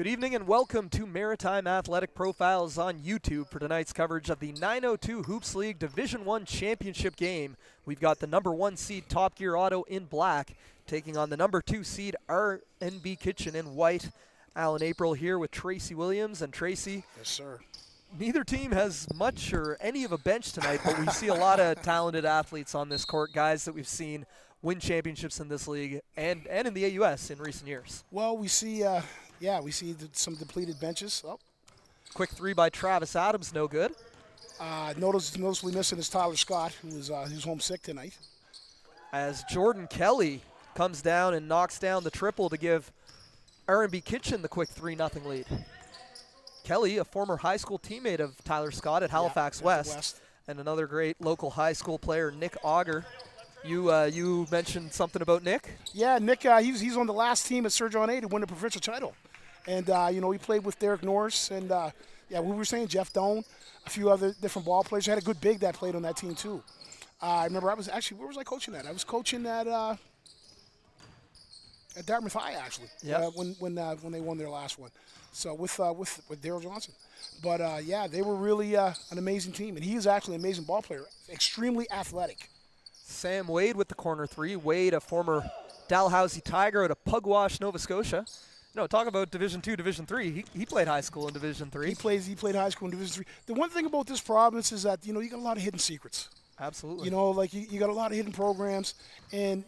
Good evening and welcome to Maritime Athletic Profiles on YouTube for tonight's coverage of the 902 Hoops League Division I Championship game. We've got the number 1 seed Top Gear Auto in black taking on the number 2 seed RNB Kitchen in white. Alan April here with Tracy Williams. And Tracy, yes, sir. Neither team has much or any of a bench tonight, but we see a lot of talented athletes on this court, guys that we've seen win championships in this league and in the AUS in recent years. Well, we see some depleted benches. Oh. Quick three by Travis Adams, no good. Noticeably missing is Tyler Scott, who's homesick tonight. As Jordan Kelly comes down and knocks down the triple to give RNB Kitchen the quick 3-0 lead. Kelly, a former high school teammate of Tyler Scott at Halifax West, and another great local high school player, Nick Auger. You mentioned something about Nick? Yeah, Nick, he's on the last team at Sir John A to win the provincial title. And, he played with Derek Norris and, we were saying Jeff Doan, a few other different ball players. I had a good big that played on that team, too. I remember where was I coaching at? I was coaching at Dartmouth High, actually, when they won their last one. So with Daryl Johnson. But, they were really an amazing team. And he is actually an amazing ball player, extremely athletic. Sam Wade with the corner three. Wade, a former Dalhousie Tiger out of Pugwash, Nova Scotia. Talk about Division II, Division III. He played high school in Division III. He played high school in Division III. The one thing about this province is that, you got a lot of hidden secrets. Absolutely. You got a lot of hidden programs. And,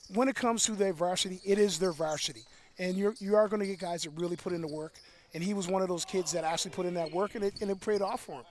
when it comes to their varsity, it is their varsity. And you are going to get guys that really put in the work. And he was one of those kids that actually put in that work, and it paid off for him.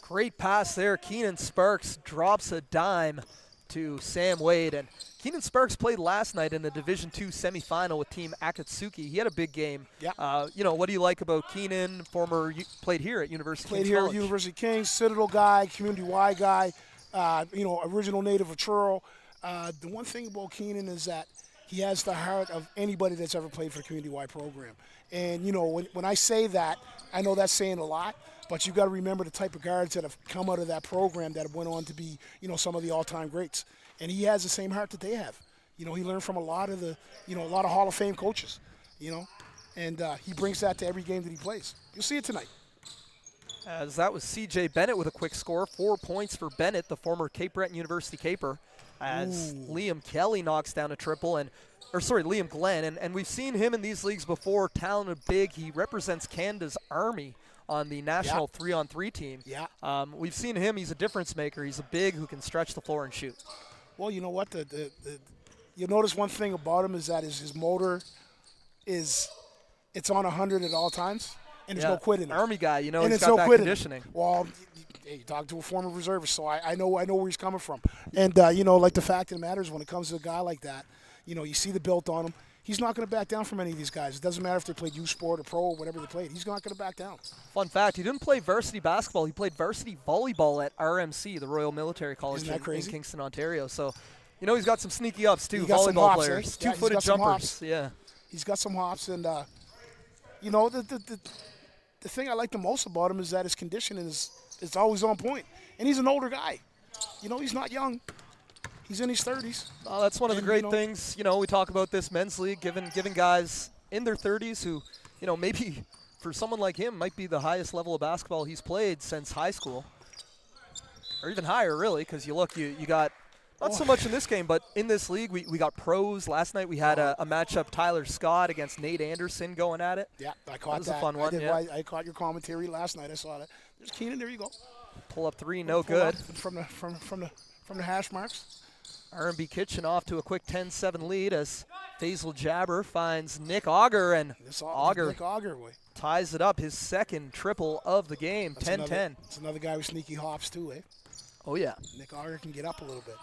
Great pass there. Keenan Sparks drops a dime to Sam Wade. And Keenan Sparks played last night in the Division II semifinal with Team Akatsuki. He had a big game. Yeah. What do you like about Keenan? Played here at University Kings Played here College. at University Kings, Citadel guy, Community Y guy, original native of Truro. The one thing about Keenan is that he has the heart of anybody that's ever played for the Community Y program. And, when I say that, I know that's saying a lot. But you got to remember the type of guards that have come out of that program that have went on to be, some of the all-time greats. And he has the same heart that they have. He learned from a lot of Hall of Fame coaches, and he brings that to every game that he plays. You'll see it tonight. As that was C.J. Bennett with a quick score. 4 points for Bennett, the former Cape Breton University Caper, as Liam Kelly knocks down a triple. Liam Glenn. And we've seen him in these leagues before, talented big. He represents Canada's Army on the national 3-on-3 team. Yeah. We've seen him. He's a difference maker. He's a big who can stretch the floor and shoot. Well, you know what? You'll notice one thing about him is that his motor it's on 100 at all times, and there's no quitting. Army guy, and he's it's got no that quitting. conditioning. Well, you talk to a former reservist, so I know where he's coming from. And, the fact of the matter is when it comes to a guy like that, you see the built on him. He's not going to back down from any of these guys. It doesn't matter if they played U Sport or Pro or whatever they played. He's not going to back down. Fun fact, he didn't play varsity basketball. He played varsity volleyball at RMC, the Royal Military College in Kingston, Ontario. So, he's got some sneaky ups, too, volleyball players. Two-footed jumpers. Yeah. He's got some hops. And, the thing I like the most about him is that his conditioning is always on point. And he's an older guy. He's not young. He's in his 30s. Oh, that's one of the great things. We talk about this men's league, giving guys in their 30s who, maybe for someone like him might be the highest level of basketball he's played since high school. Or even higher, really, because you got not so much in this game, but in this league we got pros. Last night we had a matchup, Tyler Scott against Nate Anderson going at it. Yeah, I caught that. That was a fun one. I caught your commentary last night. I saw that. There's Keenan. There you go. Pull up three, no good. From the hash marks. RNB Kitchen off to a quick 10-7 lead as Faisal Jabber finds Nick Auger, and Auger ties it up, his second triple of the game, 10-10. It's another guy with sneaky hops too, eh? Oh, yeah. Nick Auger can get up a little bit.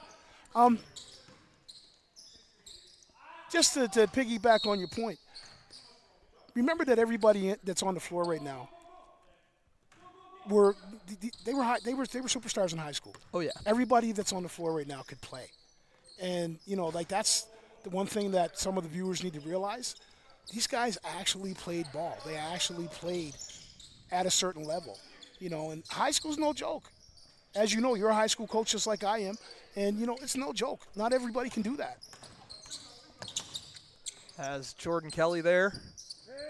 Just to piggyback on your point, remember that everybody that's on the floor right now they were superstars in high school. Oh, yeah. Everybody that's on the floor right now could play. And, that's the one thing that some of the viewers need to realize. These guys actually played ball. They actually played at a certain level. And high school's no joke. As you know, you're a high school coach just like I am. And, it's no joke. Not everybody can do that. Has Jordan Kelly there.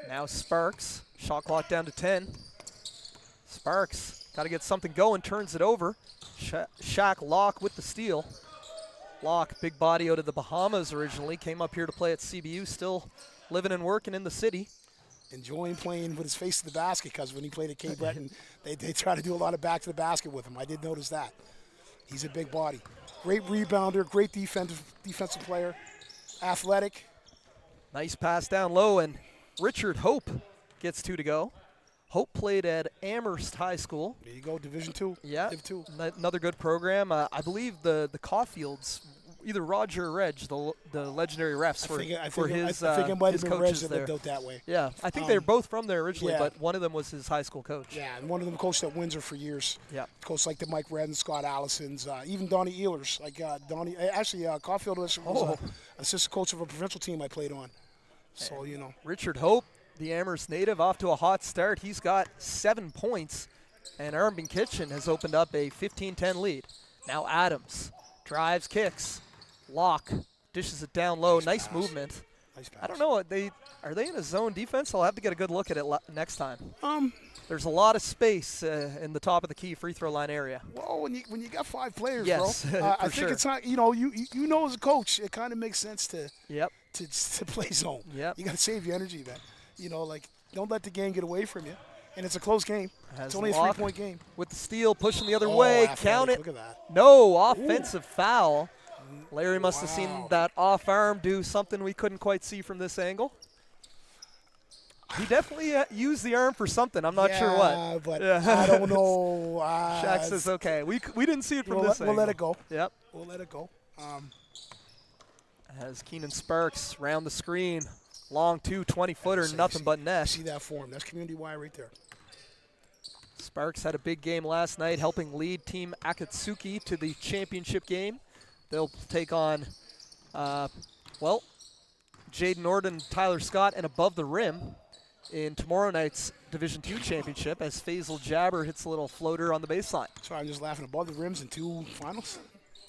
Now Sparks. Shot clock down to 10. Sparks got to get something going, turns it over. Shaq Locke with the steal. Locke, big body out of the Bahamas originally, came up here to play at CBU, still living and working in the city. Enjoying playing with his face to the basket, because when he played at Cape Breton, they try to do a lot of back to the basket with him. I did notice that. He's a big body. Great rebounder, great defensive player, athletic. Nice pass down low, and Richard Hope gets 2 to go. Hope played at Amherst High School. There you go, Division II. Yeah, Div 2. Another good program. I believe the Caulfields, either Roger or Reg, the legendary refs, were his I think it might have been Reg coaches that there. lived out that way. Yeah, I think they were both from there originally, yeah. but one of them was his high school coach. Yeah, and one of them coached at Windsor for years. Yeah. Coached like the Mike Redden, Scott Allisons, even Donnie Ehlers. Like Donnie, actually, Caulfield was assistant coach of a provincial team I played on. So, you know. Richard Hope, the Amherst native, off to a hot start. He's got 7 points, and RNB Kitchen has opened up a 15-10 lead. Now Adams drives, kicks. Locke dishes it down low. Nice movement. Nice pass. I don't know. Are they in a zone defense? I'll have to get a good look at it next time. There's a lot of space in the top of the key free throw line area. Well, when you got 5 players, yes, bro, I think it's not. You know, as a coach, it kind of makes sense to play zone. Yep. You got to save your energy, man. You know, like, don't let the game get away from you. And it's a close game. It's only a 3-point game. With the steal, pushing the other way. Athletic. Count it. Look at that. No, offensive foul. Larry must have seen that off arm do something we couldn't quite see from this angle. He definitely used the arm for something. I'm not sure what. But I don't know. Shaq says, okay. We didn't see it from this angle. We'll let it go. Yep. We'll let it go. As Keenan Sparks round the screen. Long 20-footer, nothing but net. See that form. That's community wire right there. Sparks had a big game last night, helping lead Team Akatsuki to the championship game. They'll take on, Jaden Norden, Tyler Scott, and Above the Rim in tomorrow night's Division II championship as Faisal Jabber hits a little floater on the baseline. Sorry, I'm just laughing. Above the Rims in 2 finals?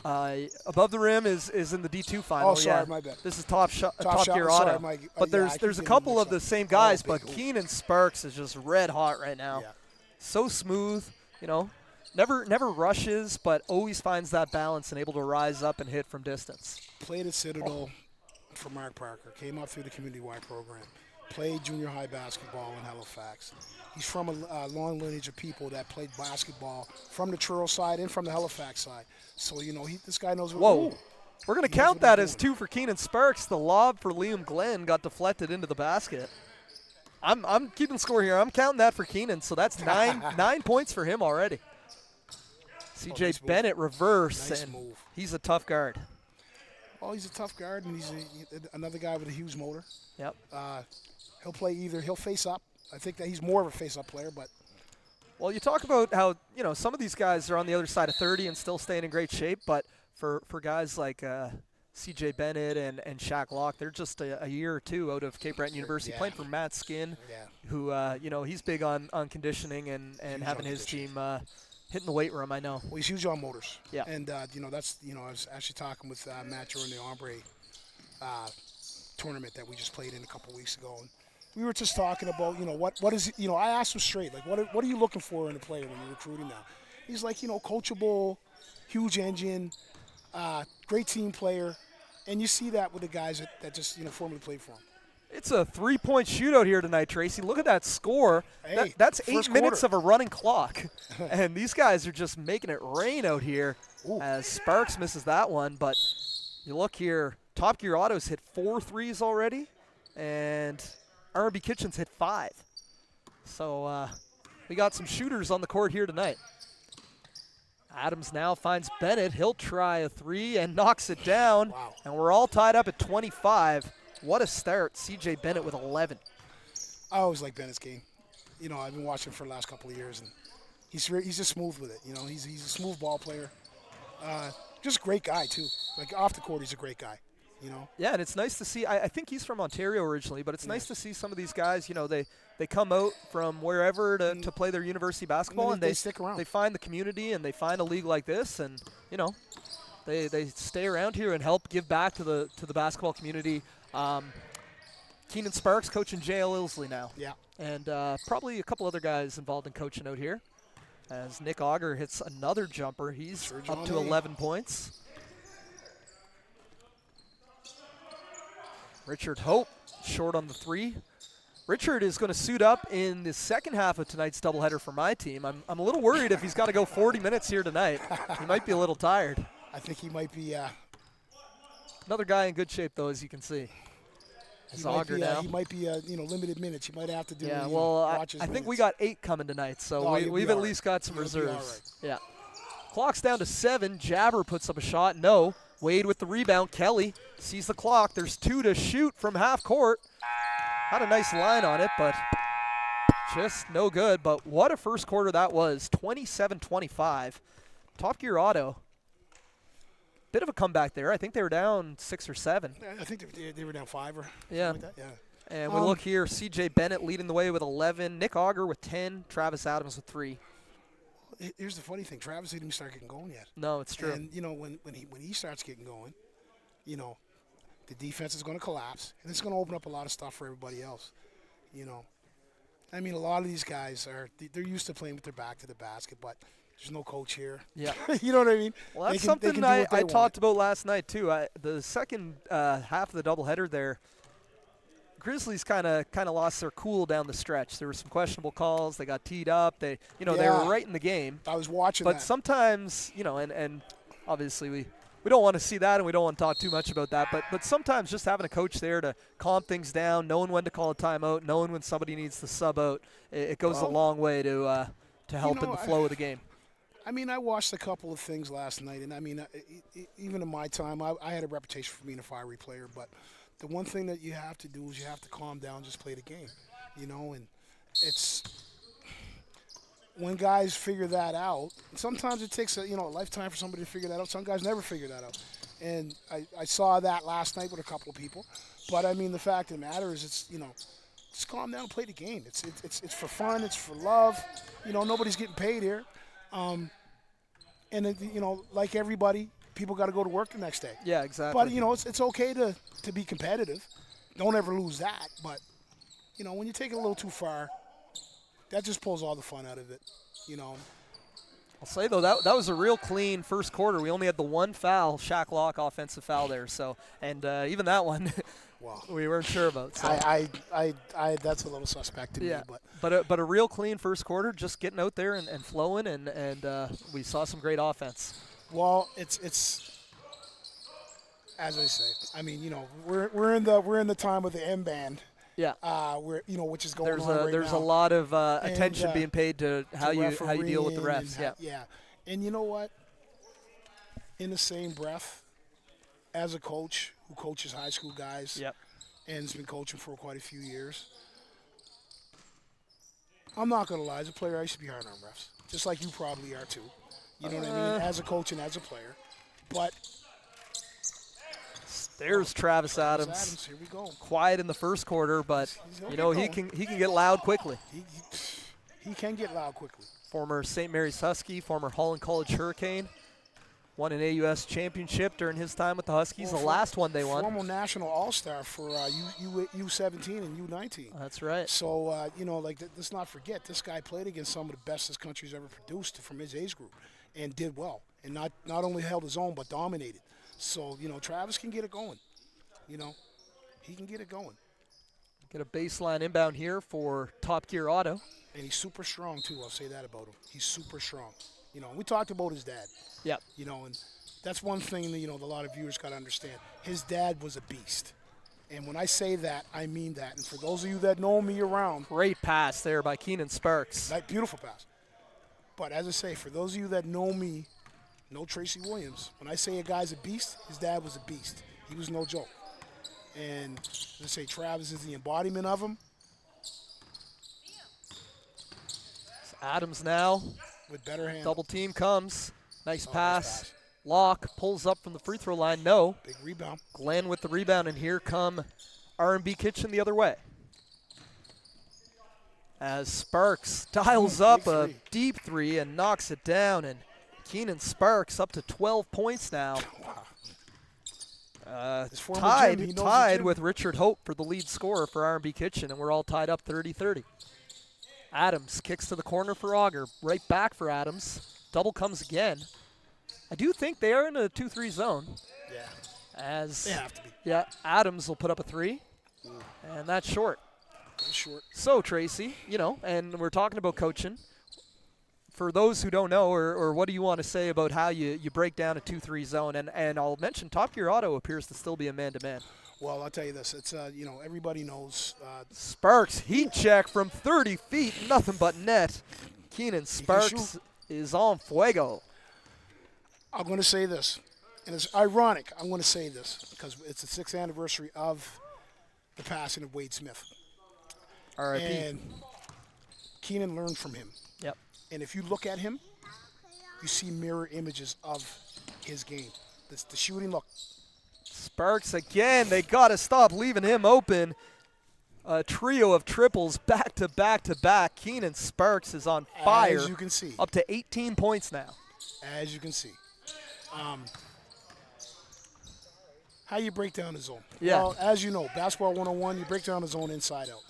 Above the Rim is in the D2 final. Oh, sorry, yeah. my bad. This is top gear sorry, auto. But yeah, there's a couple of the same guys, but big. Keenan Sparks is just red hot right now. Yeah. So smooth, never rushes, but always finds that balance and able to rise up and hit from distance. Played at Citadel for Mark Parker. Came up through the community wide program. Played junior high basketball in Halifax. He's from a long lineage of people that played basketball from the Truro side and from the Halifax side. So, this guy knows what. Whoa. We're going to count that as 2 for Keenan Sparks. The lob for Liam Glenn got deflected into the basket. I'm keeping score here. I'm counting that for Keenan, so that's 9 points for him already. CJ nice Bennett reverse, nice and move. He's a tough guard. Oh, he's a tough guard, and he's another guy with a huge motor. Yep. He'll play he'll face up. I think that he's more of a face-up player, but. Well, you talk about how, some of these guys are on the other side of 30 and still staying in great shape, but for guys like CJ Bennett and Shaq Locke, they're just a year or 2 out of Cape Breton University, playing for Matt Skin, who, he's big on conditioning and having his team hitting the weight room, I know. Well, he's huge on motors. Yeah. And, that's, I was actually talking with Matt during the Ombre tournament that we just played in a couple weeks ago. And we were just talking about, what is, I asked him straight, like, what are you looking for in a player when you're recruiting now? He's like, coachable, huge engine, great team player. And you see that with the guys that just, formally play for him. It's a 3-point shootout here tonight, Tracy. Look at that score. Hey, that's 8 minutes quarter. of a running clock. And these guys are just making it rain out here. Ooh. As Sparks misses that one. But you look here, Top Gear Autos hit 4 threes already, and RNB Kitchens hit 5. So we got some shooters on the court here tonight. Adams now finds Bennett. He'll try a 3 and knocks it down. Wow. And we're all tied up at 25. What a start. CJ Bennett with 11. I always like Bennett's game. I've been watching him for the last couple of years, and he's just smooth with it. He's a smooth ball player. Just a great guy, too. Like, off the court, he's a great guy. Yeah, and it's nice to see. I think he's from Ontario originally, but it's nice to see some of these guys. They come out from wherever to play their university basketball, and they stick around. They find the community, and they find a league like this, and they stay around here and help give back to the basketball community. Keenan Sparks coaching J.L. Ilsley now. Yeah. And probably a couple other guys involved in coaching out here. As Nick Auger hits another jumper. He's up to 11 points. Richard Hope short on the 3. Richard is going to suit up in the second half of tonight's doubleheader for my team. I'm a little worried if he's got to go 40 minutes here tonight. He might be a little tired. I think he might be. Another guy in good shape, though, as you can see. It's Auger now. He might be, limited minutes. He might have to do. Yeah, well, I think we got 8 coming tonight, so we've at least got some reserves. Yeah. Clock's down to 7. Jabber puts up a shot. No. Wade with the rebound. Kelly sees the clock. There's 2 to shoot from half court. Had a nice line on it, but just no good. But what a first quarter that was. 27-25. Top Gear Auto. Bit of a comeback there. I think they were down 6 or 7. I think they were down 5 or yeah. Something like that. Yeah. And we look here, C.J. Bennett leading the way with 11. Nick Auger with 10. Travis Adams with 3. Here's the funny thing. Travis didn't even start getting going yet. No, it's true. And, when he starts getting going, the defense is going to collapse, and it's going to open up a lot of stuff for everybody else. I mean, a lot of these guys they're used to playing with their back to the basket, but there's no coach here. Yeah. You know what I mean? Well, that's something I talked about last night, too. The second half of the doubleheader there, Grizzlies kind of lost their cool down the stretch. There were some questionable calls. They got teed up. They were right in the game. I was watching but sometimes, and obviously we don't want to see that and we don't want to talk too much about that. But sometimes just having a coach there to calm things down, knowing when to call a timeout, knowing when somebody needs to sub out, it goes a long way to help in the flow of the game. I mean, I watched a couple of things last night, and I mean, even in my time, I had a reputation for being a fiery player, but the one thing that you have to do is you have to calm down, just play the game, and it's when guys figure that out. Sometimes it takes a lifetime for somebody to figure that out. Some guys never figure that out, and I saw that last night with a couple of people. But I mean, the fact of the matter is, it's just calm down and play the game. It's for fun. It's for love. Nobody's getting paid here, and like everybody. People got to go to work the next day. Yeah, exactly. But, it's okay to be competitive. Don't ever lose that. But, when you take it a little too far, that just pulls all the fun out of it, I'll say, though, that was a real clean first quarter. We only had the one foul, Shaq Locke offensive foul there. So, and even that one we weren't sure about. So. I that's a little suspect to me. But a real clean first quarter, just getting out there and flowing, and we saw some great offense. Well, it's as I say. I mean, we're in the time of the M band. Yeah. Which is going on right now. There's a lot of attention being paid to how you deal with the refs. Yeah. And you know what? In the same breath, as a coach who coaches high school guys, and has been coaching for quite a few years, I'm not gonna lie. As a player, I used to be hard on refs, just like you probably are too. You know what I mean? As a coach and as a player. But there's Travis Adams. Here we go. Quiet in the first quarter, but he can get loud quickly. He can get loud quickly. Former St. Mary's Husky, former Holland College Hurricane. Won an AUS championship during his time with the Huskies. The last one they won. Former national all-star for U17 and U19. That's right. So, let's not forget, this guy played against some of the best this country's ever produced from his age group and did well. And not only held his own, but dominated. So, Travis can get it going. He can get it going. Get a baseline inbound here for Top Gear Auto. And he's super strong, too. I'll say that about him. He's super strong. We talked about his dad. Yep. And that's one thing that, a lot of viewers got to understand. His dad was a beast. And when I say that, I mean that. And for those of you that know me around. Great pass there by Keenan Sparks. That beautiful pass. But as I say, for those of you that know me, know Tracy Williams. When I say a guy's a beast, his dad was a beast. He was no joke. And as I say, Travis is the embodiment of him. It's Adams now. With better hand. Double team comes. Nice pass. Locke pulls up from the free throw line. No. Big rebound. Glenn with the rebound, and here come RNB Kitchen the other way. As Sparks dials up a deep three and knocks it down, and Keenan Sparks up to 12 points now. His former Tied, gym, he knows the tied gym. with Richard Hope for the lead scorer for R&B Kitchen, and we're all tied up 30-30. Adams kicks to the corner for Auger. Right back for Adams. Double comes again. I do think they are in a 2-3 zone. Yeah, As they have to be. yeah, Adams will put up a 3, and that's short. That's short. So Tracy, and we're talking about coaching. For those who don't know, or what do you want to say about how you break down a 2-3 zone? And I'll mention Top Gear Auto appears to still be a man-to-man. Well, I'll tell you this. It's everybody knows. Sparks heat check from 30 feet, nothing but net. Keenan Sparks is on fuego. I'm going to say this, and it's ironic. I'm going to say this because it's the 6th anniversary of the passing of Wade Smith. R.I.P. And Keenan learned from him. Yep. And if you look at him, you see mirror images of his game. The shooting look. Sparks again. They got to stop leaving him open. A trio of triples back to back to back. Keenan Sparks is on fire. As you can see. Up to 18 points now. As you can see. How you break down the zone? Yeah. Well, as you know, basketball 101, you break down the zone inside out.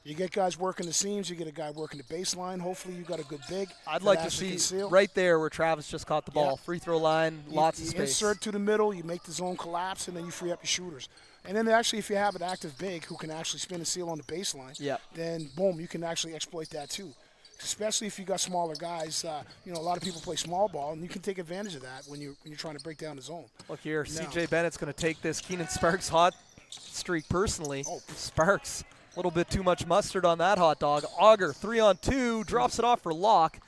You get guys working the seams. You get a guy working the baseline. Hopefully, you got a good big. I'd like to see right there where Travis just caught the ball. Yeah. Free throw line, lots of space. Insert to the middle. You make the zone collapse, and then you free up your shooters. And then actually, if you have an active big who can actually spin and seal on the baseline, then boom, you can actually exploit that too. Especially if you got smaller guys. A lot of people play small ball, and you can take advantage of that when you're trying to break down the zone. Look here, CJ Bennett's going to take this Keenan Sparks hot streak personally. Sparks. A little bit too much mustard on that hot dog. Auger, 3-on-2, drops it off for Locke.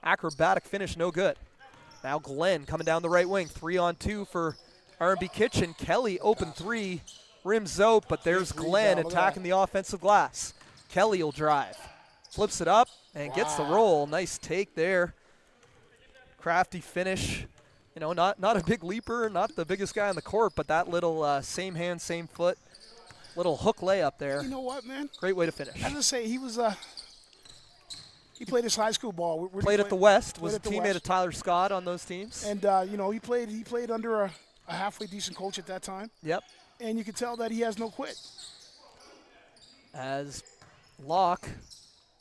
Acrobatic finish, no good. Now Glenn coming down the right wing, 3-on-2 for R&B Kitchen. Kelly, open 3, rims out, but there's Glenn attacking the offensive glass. Kelly will drive. Flips it up and gets the roll. Nice take there. Crafty finish. Not a big leaper, not the biggest guy on the court, but that little same hand, same foot. Little hook layup there. You know what, man? Great way to finish. I was gonna say he was he played his high school ball. Played at the West. Was a teammate of Tyler Scott on those teams. And he played under a halfway decent coach at that time. Yep. And you can tell that he has no quit. As Locke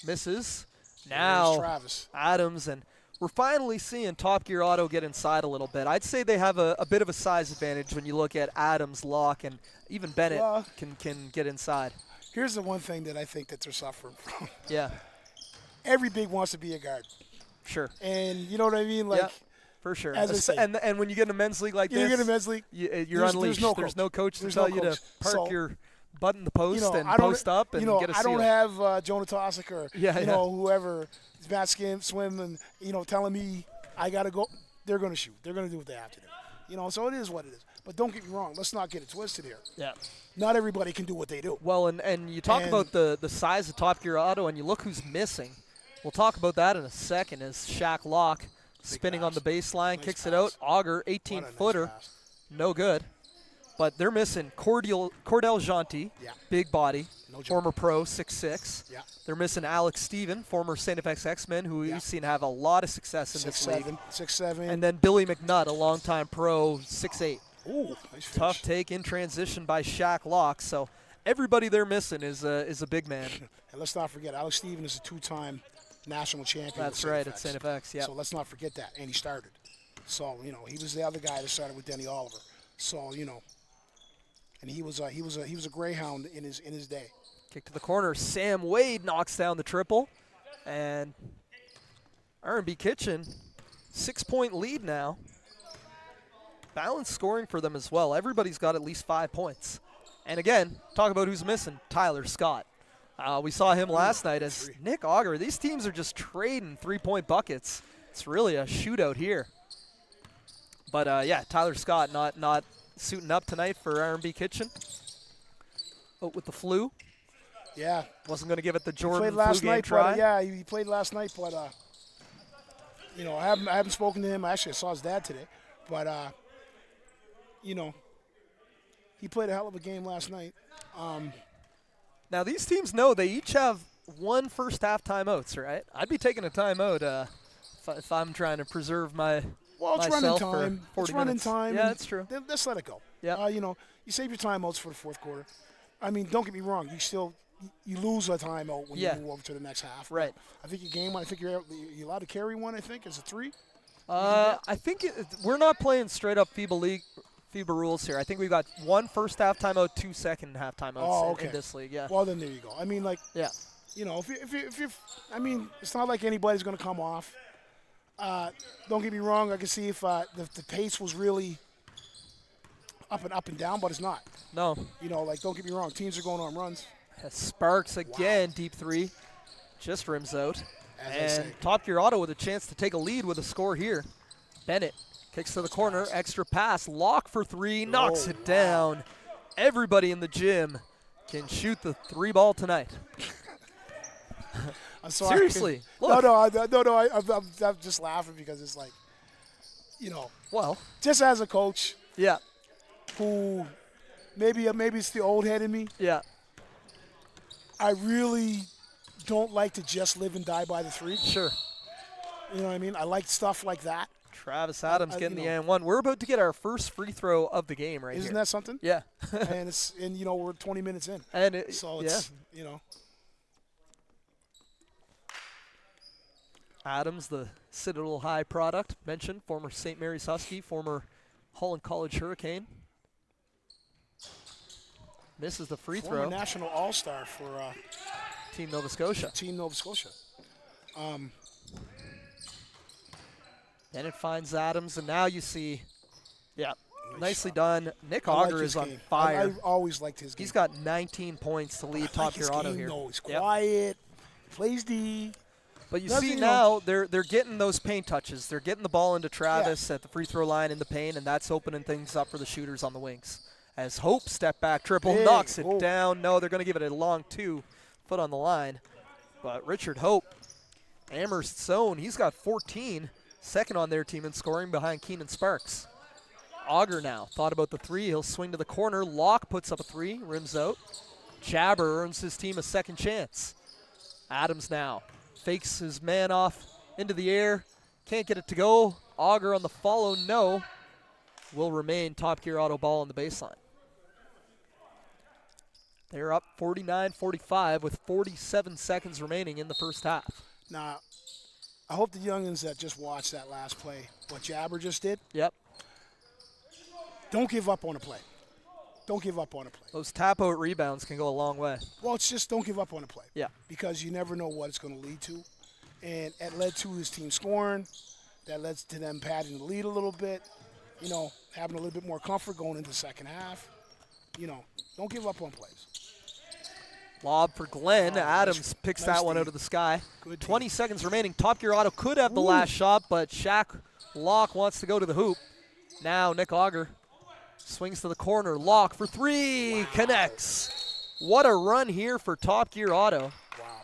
misses, now Travis Adams, and we're finally seeing Top Gear Auto get inside a little bit. I'd say they have a bit of a size advantage when you look at Adams, Locke, and even Bennett can get inside. Here's the one thing that I think that they're suffering from. Yeah. Every big wants to be a guard. Sure. And you know what I mean? Like, for sure. As I say, and when you get in a men's league like this, you get a men's league, you're unleashed. There's no coach to tell you to park your butt in the post and post up and get a seal. I don't have Jonah Tosic or whoever, Matt Swim, and telling me I got to go. They're going to shoot. They're going to do what they have to do. So it is what it is. But don't get me wrong. Let's not get it twisted here. Yeah. Not everybody can do what they do. Well, and you talk about the size of Top Gear Auto, and you look who's missing. We'll talk about that in a second as Shaq Locke spinning on the baseline, kicks it out. Auger, 18-footer, no good. But they're missing Cordell Gentil, big body, former pro, 6'6". Yeah. They're missing Alex Steven, former St. FX X-Men, who we've seen have a lot of success in this league. 6'7". And then Billy McNutt, a longtime pro, 6'8". Ooh, nice Tough take in transition by Shaq Locke. So everybody they're missing is a big man. And let's not forget, Alex Steven is a 2-time national champion. That's right, at St. FX, yeah. So let's not forget that. And he started. So, he was the other guy that started with Denny Oliver. So, and he was a greyhound in his day. Kick to the corner. Sam Wade knocks down the triple. And R&B Kitchen, 6-point lead now. Balanced scoring for them as well. Everybody's got at least 5 points. And again, talk about who's missing. Tyler Scott. We saw him last night as Nick Auger. These teams are just trading 3-point buckets. It's really a shootout here. But Tyler Scott not suiting up tonight for R&B Kitchen. Out with the flu. Yeah. Wasn't going to give it the Jordan played last flu night, game try. Yeah, he played last night, but I haven't spoken to him. Actually, I saw his dad today, but he played a hell of a game last night. Now these teams know they each have one first half timeouts, right? I'd be taking a timeout if I'm trying to preserve my. Well, it's running time. For 40 minutes. Running time. Yeah, that's true. Let's let it go. Yep. You know, you save your timeouts for the fourth quarter. I mean, don't get me wrong. You lose a timeout when you move over to the next half. Right. I think you gain one. I think you're allowed to carry one. I think is it 3. I think we're not playing straight up FIBA rules here. I think we've got 1 first half timeout, 2 second half timeouts in this league. Yeah. Well, then there you go. I mean, like. Yeah. You know, if you, I mean, it's not like anybody's going to come off. Don't get me wrong. I can see if the pace was really up and down, but it's not. No. You know, like, don't get me wrong. Teams are going on runs. Sparks again, deep 3. Just rims out. And Top Gear Auto with a chance to take a lead with a score here. Bennett kicks to the corner, extra pass, lock for 3, knocks it down. Everybody in the gym can shoot the 3 ball tonight. I'm sorry. Seriously. Look. No. I'm just laughing because it's like, you know. Well. Just as a coach. Yeah. Who maybe it's the old head in me. Yeah. I really don't like to just live and die by the 3. Sure. You know what I mean? I like stuff like that. Travis Adams getting the and 1. We're about to get our first free throw of the game right here. Isn't that something? Yeah. and you know, we're 20 minutes in. And it's you know. Adams, the Citadel High product, mentioned, former St. Mary's Husky, former Holland College Hurricane. Misses the free throw. Former national all-star for Team Nova Scotia. Team Nova Scotia. Then it finds Adams, and now you see, nicely done. Nick Auger is on fire. I've always liked his game. He's got 19 points to lead Top Gear Auto here. He's quiet, plays D. But you see now they're getting those paint touches. They're getting the ball into Travis at the free throw line in the paint, and that's opening things up for the shooters on the wings. As Hope step back triple knocks it down. No, they're going to give it a long 2 foot on the line. But Richard Hope, Amherst zone, he's got 14, second on their team in scoring behind Keenan Sparks. Auger now thought about the 3. He'll swing to the corner. Locke puts up a 3, rims out. Jabber earns his team a second chance. Adams now fakes his man off into the air. Can't get it to go. Auger on the follow, no. Will remain Top Gear Auto ball on the baseline. They're up 49-45 with 47 seconds remaining in the first half. Now, I hope the youngins that just watched that last play, what Jabber just did. Yep. Don't give up on a play. Don't give up on a play. Those tap-out rebounds can go a long way. Well, it's just don't give up on a play. Yeah. Because you never know what it's going to lead to. And it led to his team scoring. That led to them padding the lead a little bit. You know, having a little bit more comfort going into the second half. You know, don't give up on plays. Lob for Glenn. Adams picks that one out of the sky. 20 seconds remaining. Top Gear Auto could have the last shot, but Shaq Locke wants to go to the hoop. Now Nick Auger swings to the corner. Locke for 3. Connects. What a run here for Top Gear Auto. Wow.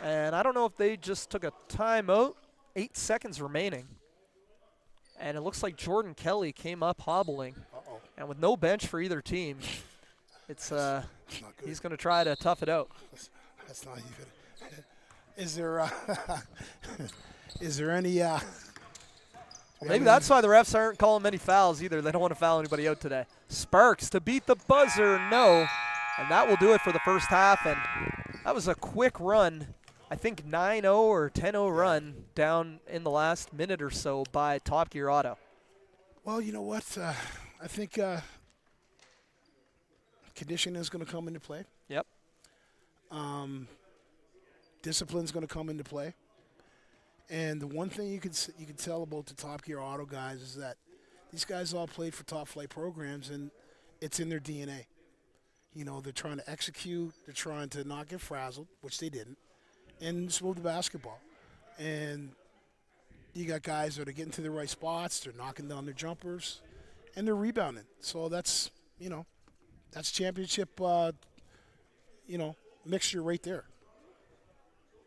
And I don't know if they just took a timeout. 8 seconds remaining. And it looks like Jordan Kelly came up hobbling. And with no bench for either team, it's he's going to try to tough it out. That's not even. Is there any? Well, maybe that's why the refs aren't calling many fouls either. They don't want to foul anybody out today. Sparks to beat the buzzer, no. And that will do it for the first half. And that was a quick run. I think 9-0 or 10-0 run down in the last minute or so by Top Gear Auto. Well, you know what? I think conditioning is going to come into play. Yep. Discipline is going to come into play. And the one thing you can tell about the Top Gear Auto guys is that these guys all played for top flight programs, and it's in their DNA. You know, they're trying to execute. They're trying to not get frazzled, which they didn't, and just move the basketball. And you got guys that are getting to the right spots. They're knocking down their jumpers, and they're rebounding. So that's, you know, that's championship, you know, mixture right there.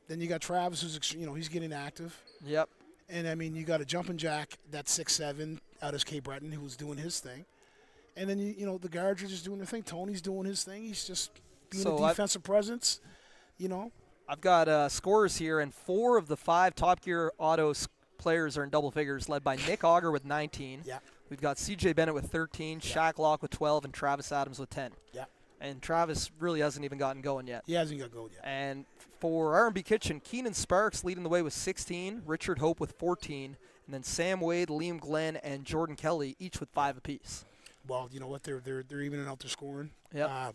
Then you got Travis, who's, you know, he's getting active. Yep. And, I mean, you got a jumping jack that's 6'7", out of Cape Breton, who's doing his thing. And then, you know, the guards are just doing their thing. Tony's doing his thing. He's just being a defensive presence, you know. I've got scores here, and 4 of the 5 Top Gear Auto players are in double figures, led by Nick Auger with 19. Yeah. we've got C.J. Bennett with 13, Shaq Locke with 12, and Travis Adams with 10. Yeah. And Travis really hasn't even gotten going yet. He hasn't got gold yet. And for R&B Kitchen, Keenan Sparks leading the way with 16, Richard Hope with 14, and then Sam Wade, Liam Glenn, and Jordan Kelly each with 5 apiece. Well, you know what? They're evening out their scoring. Yeah.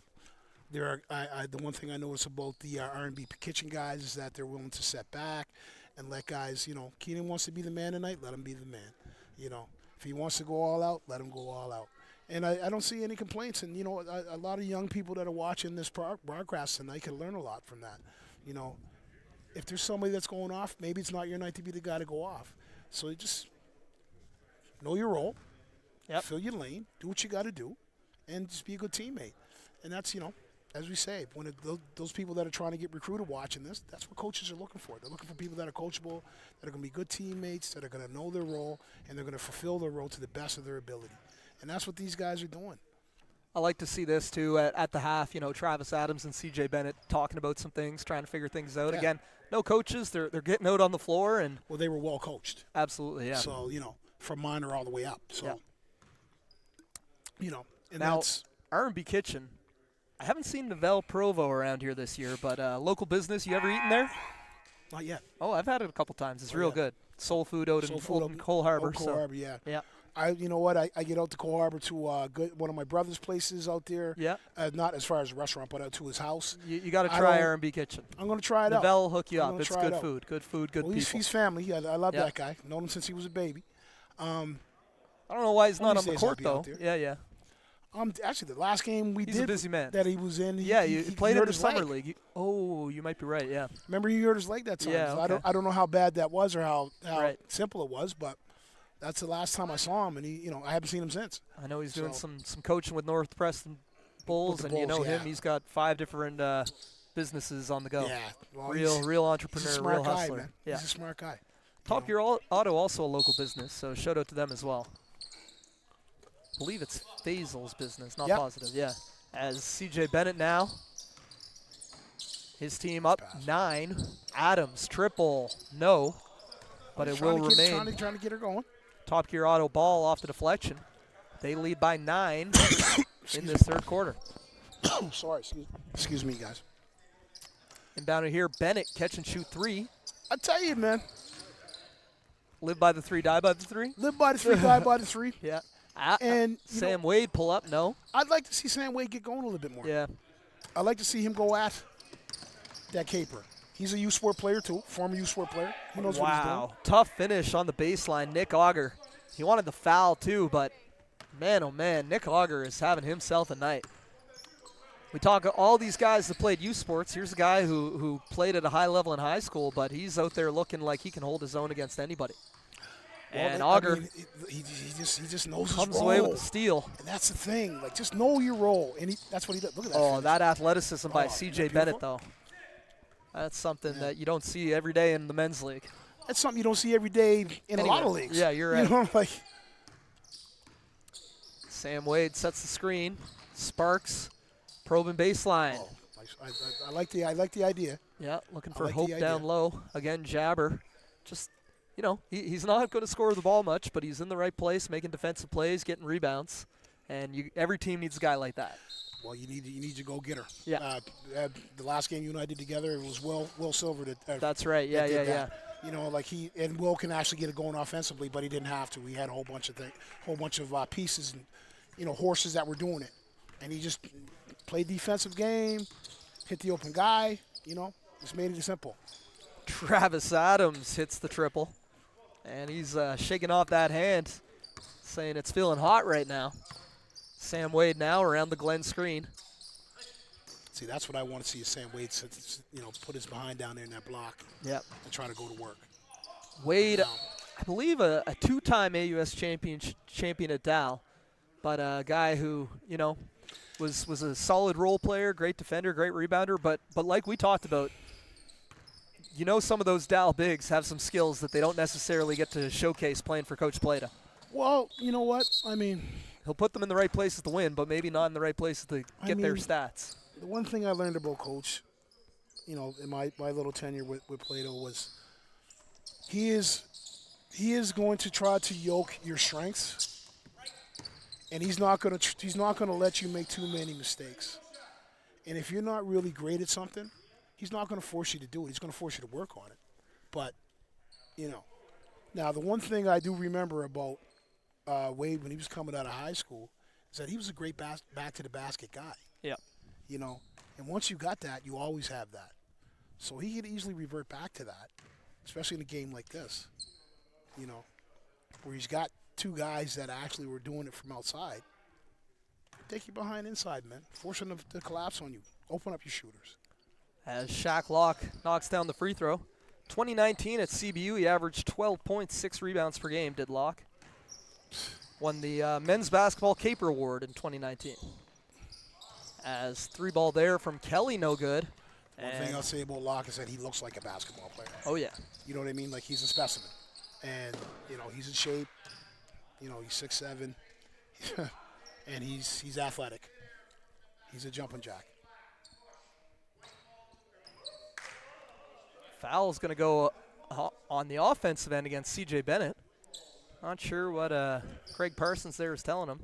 The one thing I notice about the R&B Kitchen guys is that they're willing to set back and let guys, Keenan wants to be the man tonight, let him be the man. If he wants to go all out, let him go all out. And I don't see any complaints. And, a lot of young people that are watching this broadcast tonight can learn a lot from that. If there's somebody that's going off, maybe it's not your night to be the guy to go off. So you just know your role, fill your lane, do what you got to do, and just be a good teammate. And that's, as we say, when those people that are trying to get recruited watching this, that's what coaches are looking for. They're looking for people that are coachable, that are going to be good teammates, that are going to know their role, and they're going to fulfill their role to the best of their ability. And that's what these guys are doing. I like to see this, too, at the half. Travis Adams and C.J. Bennett talking about some things, trying to figure things out. Yeah. Again, no coaches. They're getting out on the floor. And well, they were well coached. Absolutely, yeah. So, from minor all the way up. So, and now, that's R&B Kitchen. I haven't seen Novell Provo around here this year, but local business, you ever eaten there? Not yet. Oh, I've had it a couple times. It's real good. Soul food out in Cole Harbor. Cole Harbor, yeah. Yeah. You know what? I get out to Cole Harbor to one of my brother's places out there. Yeah. Not as far as a restaurant, but out to his house. You got to try R&B Kitchen. I'm going to try it out. Novell will hook you up. It's good food. Good food, good people. He's family. I love that guy. Known him since he was a baby. I don't know why he's not on the court, though. Yeah. Actually, the last game he's a busy man. that he was in, he played in the summer league. You might be right. Yeah. Remember, he hurt his leg that time. Yeah. Okay. I don't know how bad that was or how simple it was, but that's the last time I saw him, and I haven't seen him since. I know he's doing some coaching with North Preston Bulls, and him. He's got 5 different businesses on the go. Yeah. Well, real entrepreneur, he's a smart real guy, hustler. Man. Yeah. He's a smart guy. Top Gear Auto, also a local business, so shout out to them as well. I believe it's Faisal's business, not positive. Yeah. As C.J. Bennett now, his team up 9. Adams triple, no, but it will remain. Trying to get her going. Top Gear Auto ball off the deflection. They lead by 9 in this third quarter. Sorry, excuse me, guys. Inbounded here, Bennett catch and shoot 3. I tell you, man. Live by the 3, die by the 3. Live by the 3, die by the 3. Yeah. And Sam Wade pull up, no. I'd like to see Sam Wade get going a little bit more. Yeah. I'd like to see him go at that caper. He's a U Sport player too, former U Sport player. He knows what he's doing. Tough finish on the baseline. Nick Auger. He wanted the foul too, but man, oh man, Nick Auger is having himself a night. We talk all these guys that played U Sports. Here's a guy who played at a high level in high school, but he's out there looking like he can hold his own against anybody. And Auger, he just knows his comes role. away with the steal. And that's the thing. Like, just know your role. And that's what he does. Look at that. Oh, that athleticism by C.J. Bennett, though. That's something that you don't see every day in the men's league. That's something you don't see every day in a lot of leagues. Yeah, you're right. You Sam Wade sets the screen. Sparks, probing baseline. Oh, I like the idea. Yeah, looking for Hope down low. Again, Jabber. Just, he's not going to score the ball much, but he's in the right place, making defensive plays, getting rebounds. And every team needs a guy like that. Well, you need your go-getter. Yeah. The last game you and I did together, it was Will Silver that. That's right. Yeah. And Will can actually get it going offensively, but he didn't have to. We had a whole bunch of pieces and horses that were doing it, and he just played defensive game, hit the open guy. Just made it simple. Travis Adams hits the triple, and he's shaking off that hand, saying it's feeling hot right now. Sam Wade now around the Glenn screen. See, that's what I want to see is Sam Wade, put his behind down there in that block. Yep. And try to go to work. Wade, I believe a 2-time AUS champion at Dow, but a guy who, was a solid role player, great defender, great rebounder, but like we talked about, some of those Dow bigs have some skills that they don't necessarily get to showcase playing for Coach Plata. Well, you know what? I mean, he'll put them in the right places to win, but maybe not in the right places to get their stats. The one thing I learned about Coach, in my little tenure with Plato was he is going to try to yoke your strengths and he's not gonna let you make too many mistakes. And if you're not really great at something, he's not gonna force you to do it. He's gonna force you to work on it. But now the one thing I do remember about Wade when he was coming out of high school is that he was a great back to the basket guy. Yeah. And once you got that, you always have that. So he could easily revert back to that, especially in a game like this, where he's got two guys that actually were doing it from outside. Take you behind inside, man. Forcing them to collapse on you. Open up your shooters. As Shaq Locke knocks down the free throw. 2019 at CBU, he averaged 12 points, 6 rebounds per game, did Locke. Won the Men's Basketball Caper Award in 2019. As 3-ball there from Kelly, no good. One thing I'll say about Locke is that he looks like a basketball player. Oh, yeah. You know what I mean? Like, he's a specimen. And, he's in shape. He's 6'7". And he's athletic. He's a jumping jack. Foul's going to go on the offensive end against C.J. Bennett. Not sure what Craig Parsons there is telling him.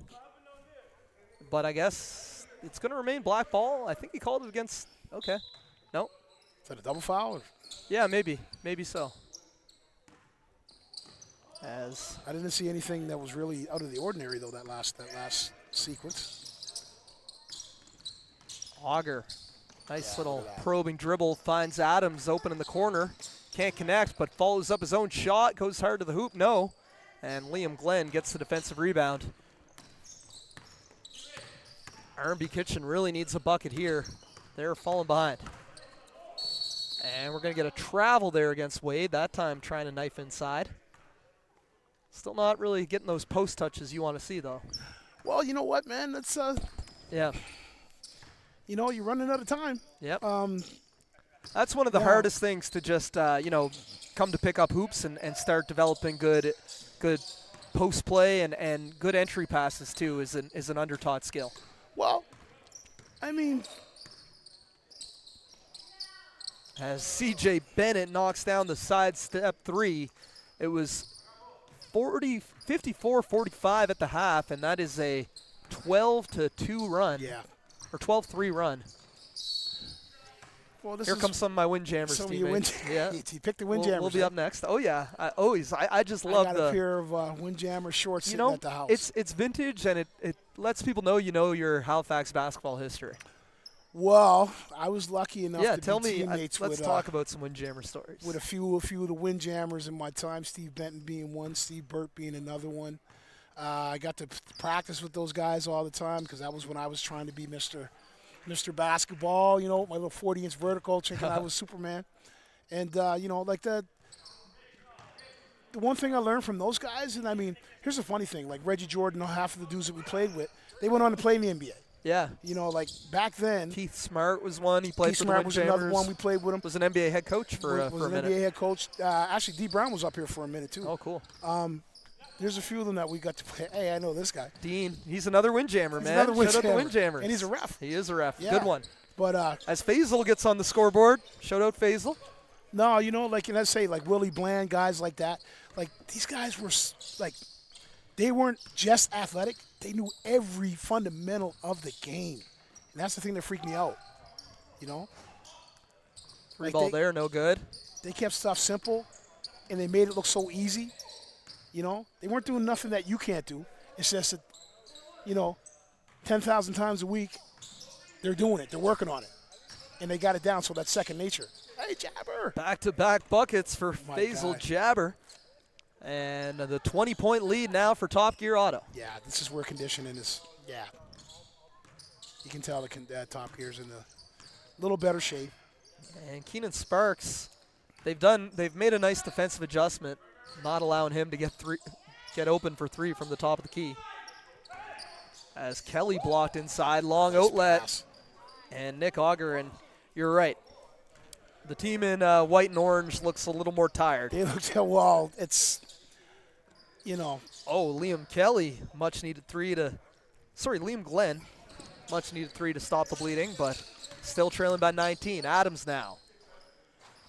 But I guess it's going to remain black ball. I think he called it against – okay. No. Is that a double foul? Or? Yeah, maybe. Maybe so. As I didn't see anything that was really out of the ordinary, though, that last sequence. Auger, nice little probing dribble, finds Adams open in the corner. Can't connect, but follows up his own shot, goes hard to the hoop, no. And Liam Glenn gets the defensive rebound. RNB Kitchen really needs a bucket here. They're falling behind. And we're going to get a travel there against Wade, that time trying to knife inside. Still not really getting those post touches you want to see, though. Well, you know what, man? That's yeah. You're running out of time. Yep. That's one of the hardest things to just come to pick up hoops and start developing good post play and good entry passes too is an undertaught skill. Well, I mean, as C.J. Bennett knocks down the side step three, it was 54-45 at the half, and that is a 12-2 run. Yeah. Or 12-3 run. Well, Here comes some of my Windjammers. Some of your yeah. You picked the Windjammers. We'll be up next. Oh yeah, I just love I got a pair of Windjammer shorts sitting at the house. It's vintage and it lets people know your Halifax basketball history. Well, I was lucky enough to tell be me. teammates Let's with, talk about some Windjammer stories. With a few of the Windjammers in my time. Steve Benton being one, Steve Burt being another one. I got to practice with those guys all the time because that was when I was trying to be Mr. Basketball. My little 40-inch vertical, thinking I was Superman. And like the one thing I learned from those guys, and I mean, here's the funny thing: like Reggie Jordan, half of the dudes that we played with, they went on to play in the NBA. Yeah. Like back then. Keith Smart was one. He played for the Windjammers. Keith Smart was another one. We played with him. Was an NBA head coach for a minute. Was an NBA head coach. Actually, D. Brown was up here for a minute, too. Oh, cool. There's a few of them that we got to play. Hey, I know this guy. Dean. He's another Windjammer, man. Another Shout out the Windjammers. And he's a ref. He is a ref. Yeah. Good one. But as Faisal gets on the scoreboard, shout out Faisal. No, and I say like Willie Bland, guys like that. Like these guys were like, they weren't just athletic. They knew every fundamental of the game. And that's the thing that freaked me out, Free ball there, no good. They kept stuff simple, and they made it look so easy. They weren't doing nothing that you can't do. It's just that, 10,000 times a week, they're doing it. They're working on it. And they got it down, so that's second nature. Hey, Jabber. Back-to-back buckets for Faisal Jabber. And the 20-point lead now for Top Gear Auto. Yeah, this is where conditioning is, You can tell the Top Gear's in a little better shape. And Keenan Sparks, they've made a nice defensive adjustment, not allowing him to get open for three from the top of the key. As Kelly blocked inside, long outlet, pass. And Nick Auger, and you're right. The team in white and orange looks a little more tired. They look, well, it's, Oh, Liam Kelly, Liam Glenn, much needed three to stop the bleeding, but still trailing by 19. Adams now.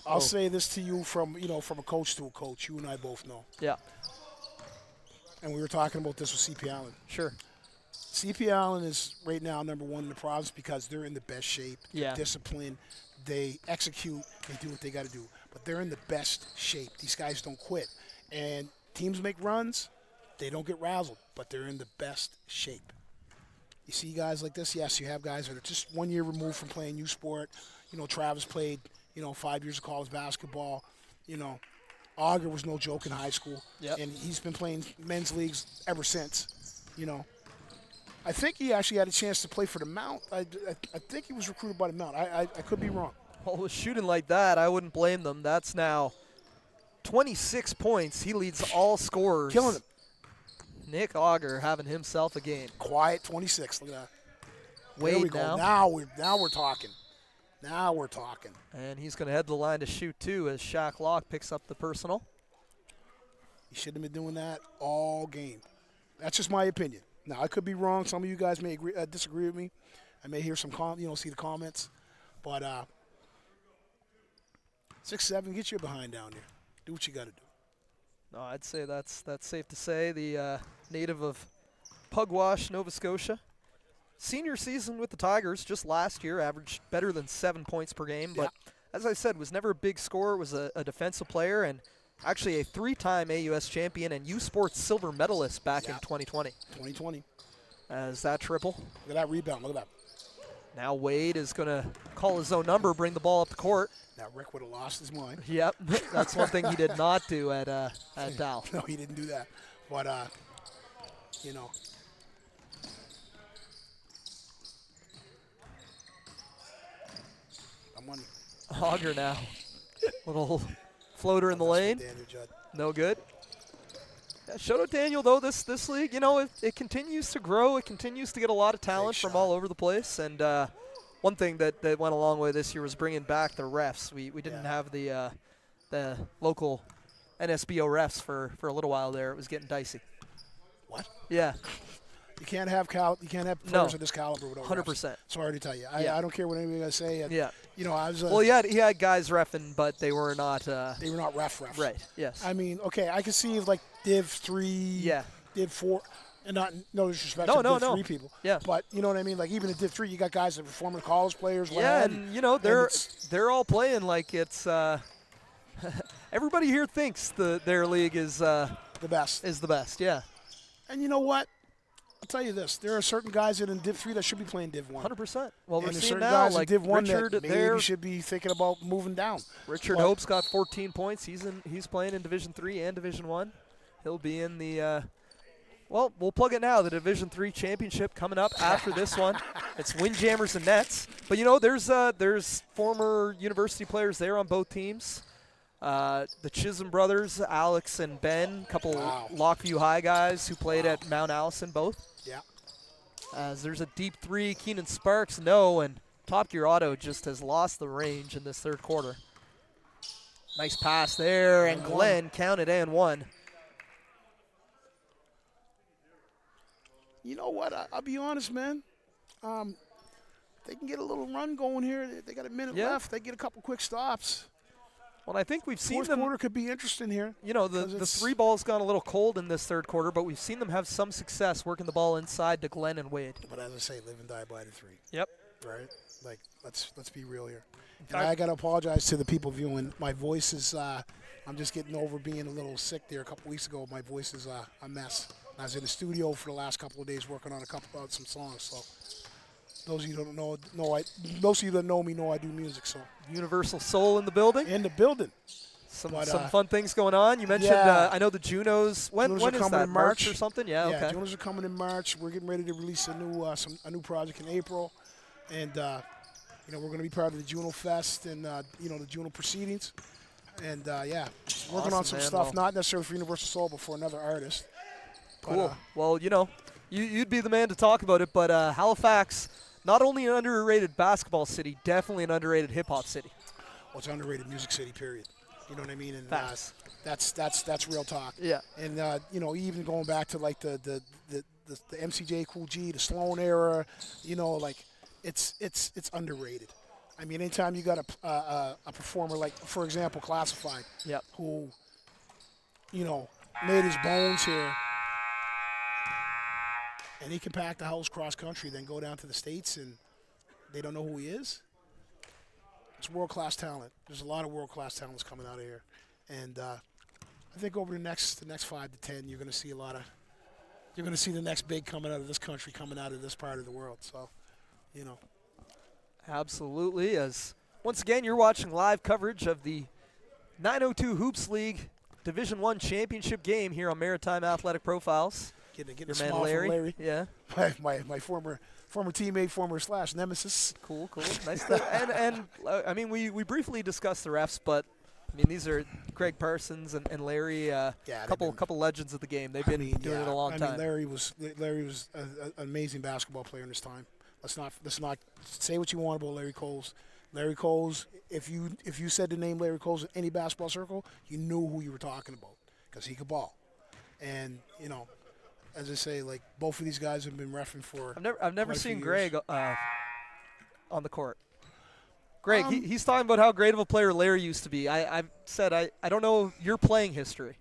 I'll say this to you from a coach to a coach. You and I both know. Yeah. And we were talking about this with C.P. Allen. Sure. CP Allen is right now #1 in the province because they're in the best shape. Yeah. They're disciplined. They execute. They do what they got to do. But they're in the best shape. These guys don't quit. And teams make runs. They don't get razzled, but they're in the best shape. You see guys like this, yes, you have guys that are just 1 year removed from playing U sport. You know, Travis played, 5 years of college basketball. Auger was no joke in high school. Yep. And he's been playing men's leagues ever since, I think he actually had a chance to play for the Mount. I think he was recruited by the Mount. I could be wrong. Well, with shooting like that, I wouldn't blame them. That's now 26 points. He leads all scorers. Killing him. Nick Auger having himself a game. Quiet 26. Look at that. Wade there we go. now. Now we're talking. Now we're talking. And he's going to head to the line to shoot, too, as Shaq Locke picks up the personal. He shouldn't have been doing that all game. That's just my opinion. Now, I could be wrong. Some of you guys may disagree with me. I may hear some, see the comments. But 6'7", get your behind down there. Do what you got to do. No, I'd say that's safe to say. The native of Pugwash, Nova Scotia. Senior season with the Tigers just last year, averaged better than 7 points per game. But as I said, was never a big scorer, was a defensive player, and actually a 3-time AUS champion and U Sports silver medalist back in 2020. 2020. As that triple. Look at that rebound. Look at that. Now Wade is going to call his own number, bring the ball up the court. Now Rick would have lost his mind. Yep, that's one thing he did not do at Dow. No, he didn't do that. But, I'm on. Auger now. Little floater in the lane. Daniel Judd. No good. Yeah, shout out Daniel, though. This league, it continues to grow. It continues to get a lot of talent from all over the place. And one thing that went a long way this year was bringing back the refs. We didn't have the local NSBO refs for a little while there. It was getting dicey. What? Yeah. You can't have players of this caliber without 100%. refs. Sorry to tell you. I don't care what anybody gonna say. Yeah. I was. Well, he had guys reffing, but they were not. They were not refs. Right. Yes. I mean, okay, I can see like Div 3. Yeah. Div 4. And no disrespect to Div 3 people. Yeah. But you know what I mean? Like even in Div 3, you got guys that are former college players. And they're all playing like it's. Everybody here thinks their league is the best. Is the best. Yeah. And you know what? I'll tell you this: there are certain guys that in Div 3 that should be playing Div 1. 100%. Well, we're and seeing certain now guys like in Div 1 Richard that maybe should be thinking about moving down. Richard Hope's got 14 points. He's playing in Division 3 and Division 1. He'll be in the. Well, we'll plug it now. The Division 3 championship coming up after this one. It's Windjammers and Nets. But there's former university players there on both teams. The Chisholm brothers, Alex and Ben, a couple Lockview High guys who played at Mount Allison both. Yeah. As there's a deep three, Keenan Sparks, and Top Gear Auto just has lost the range in this third quarter. Nice pass there, and Glenn counted and one. You know what? I'll be honest, man. They can get a little run going here. They got a minute left. They get a couple quick stops. Well, I think we've seen Fourth quarter could be interesting here. The three ball's gone a little cold in this third quarter, but we've seen them have some success working the ball inside to Glenn and Wade. But as I say, live and die by the three. Yep. Right? Like, let's be real here. And I got to apologize to the people viewing. My voice is, I'm just getting over being a little sick there a couple weeks ago. My voice is a mess. I was in the studio for the last couple of days working on some songs. So those of you that don't know, those of you that know me know I do music. So Universal Soul in the building. In the building. Some fun things going on. You mentioned I know the Junos. When is that? In March or something? Yeah. Okay. Junos are coming in March. We're getting ready to release a new project in April, and we're going to be part of the Juno Fest and the Juno proceedings, and working on some stuff, not necessarily for Universal Soul, but for another artist. Cool. Well, you'd be the man to talk about it, but Halifax, not only an underrated basketball city, definitely an underrated hip hop city. Well, it's an underrated music city, period. You know what I mean? And that's real talk. Yeah. And even going back to like the MCJ Cool G, the Sloan era, it's underrated. I mean, anytime you got a performer like, for example, Classified, who made his bones here. and he can pack the house cross country, then go down to the States and they don't know who he is. It's world-class talent. There's a lot of world-class talents coming out of here. And I think over the next 5 to 10, you're going to see you're going to see the next big coming out of this country, coming out of this part of the world. So, you know. Absolutely. As once again, you're watching live coverage of the 902 Hoops League Division I championship game here on Maritime Athletic Profiles. Getting Your a man smile Larry. from Larry. Yeah. My former teammate, former / nemesis. Cool. Nice. And I mean, we briefly discussed the refs, but I mean, these are Craig Parsons and Larry, couple legends of the game. They've been doing it a long time. Larry was an amazing basketball player in his time. Let's not say what you want about Larry Coles. Larry Coles, if you said the name Larry Coles in any basketball circle, you knew who you were talking about because he could ball. And you know, as I say, like both of these guys have been reffing for. I've never seen Greg on the court. Greg, he's talking about how great of a player Larry used to be. I've said I don't know your playing history.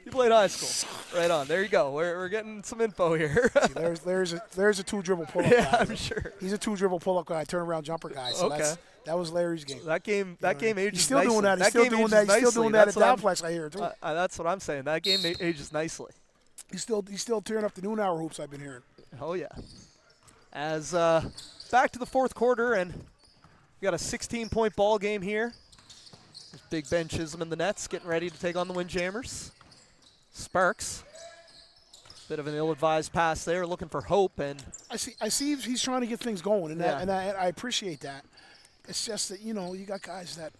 You played high school. Right on. There you go. We're getting some info here. See, there's a 2-dribble pull-up yeah, guy. I'm sure. He's a 2-dribble pull-up guy, turnaround jumper guy. So okay. that was Larry's game. That game ages He's still nicely. doing that. He's still doing that. He's still doing that at Downplex, I hear too. That's what I'm saying. That game ages nicely. He's still tearing up the noon hour hoops I've been hearing. Oh yeah. As back to the fourth quarter, and we got a 16-point ball game here. There's Big Ben Chisholm in the nets, getting ready to take on the Windjammers. Sparks, bit of an ill-advised pass there, looking for hope, and I see he's trying to get things going, and yeah. I appreciate that. It's just that you got guys that.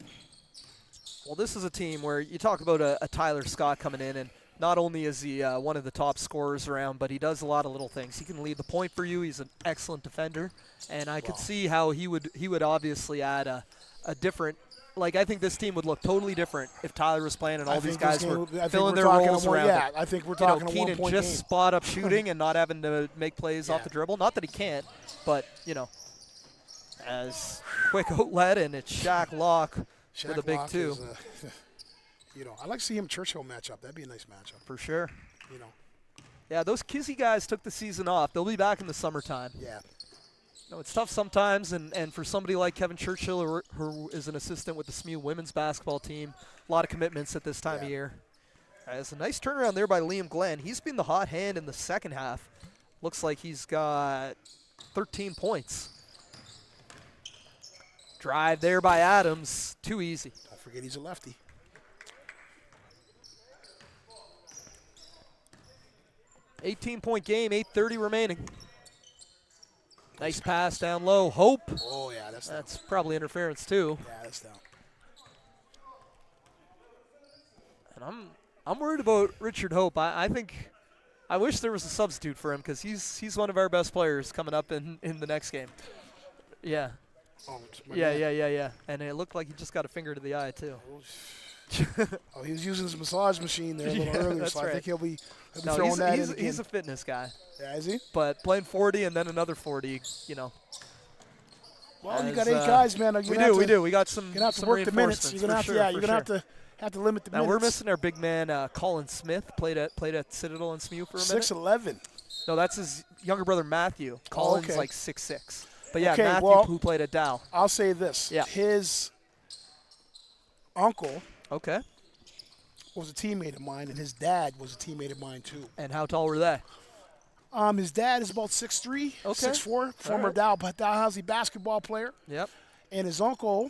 Well, this is a team where you talk about a Tyler Scott coming in, and not only is he one of the top scorers around, but he does a lot of little things. He can lead the point for you. He's an excellent defender, and I could see how he would obviously add a different. Like, I think this team would look totally different if Tyler was playing and all these guys were filling their roles around Yeah, it. I think we're talking a Keenan 1-point just game. spot up shooting and not having to make plays off the dribble. Not that he can't, but, as quick outlet, and it's Shaq Locke with a big Locke two. Is, I'd like to see him Churchill matchup. That'd be a nice matchup. For sure. You know. Yeah, those Kizzy guys took the season off. They'll be back in the summertime. Yeah. It's tough sometimes, and for somebody like Kevin Churchill, who is an assistant with the SMU women's basketball team, a lot of commitments at this time of year. It's a nice turnaround there by Liam Glenn. He's been the hot hand in the second half. Looks like he's got 13 points. Drive there by Adams. Too easy. Don't forget he's a lefty. $18-point game, 8:30 remaining. Nice pass down low. Hope. Oh, yeah, that's probably interference, too. Yeah, that's down. And I'm worried about Richard Hope. I wish there was a substitute for him because he's one of our best players coming up in the next game. Yeah. Oh, yeah. And it looked like he just got a finger to the eye, too. Oh, he was using his massage machine there a little earlier, so I think he'll be throwing that in again. He's a fitness guy. Yeah, is he? But playing 40 and then another 40, Well, you got 8 guys, man. We do. We got some. You're gonna have to work the minutes. You're gonna have to have to limit the minutes. Now we're missing our big man, Colin Smith. Played at Citadel and SMU for a minute. 6'11". No, that's his younger brother Matthew. Colin's like 6'6". But yeah, okay, Matthew, well, who played at Dow. I'll say this. Yeah. His uncle. Okay. Was a teammate of mine, and his dad was a teammate of mine too. And how tall were they? His dad is about 6'3", okay. 6'4", former Dalhousie basketball player. Yep. And his uncle,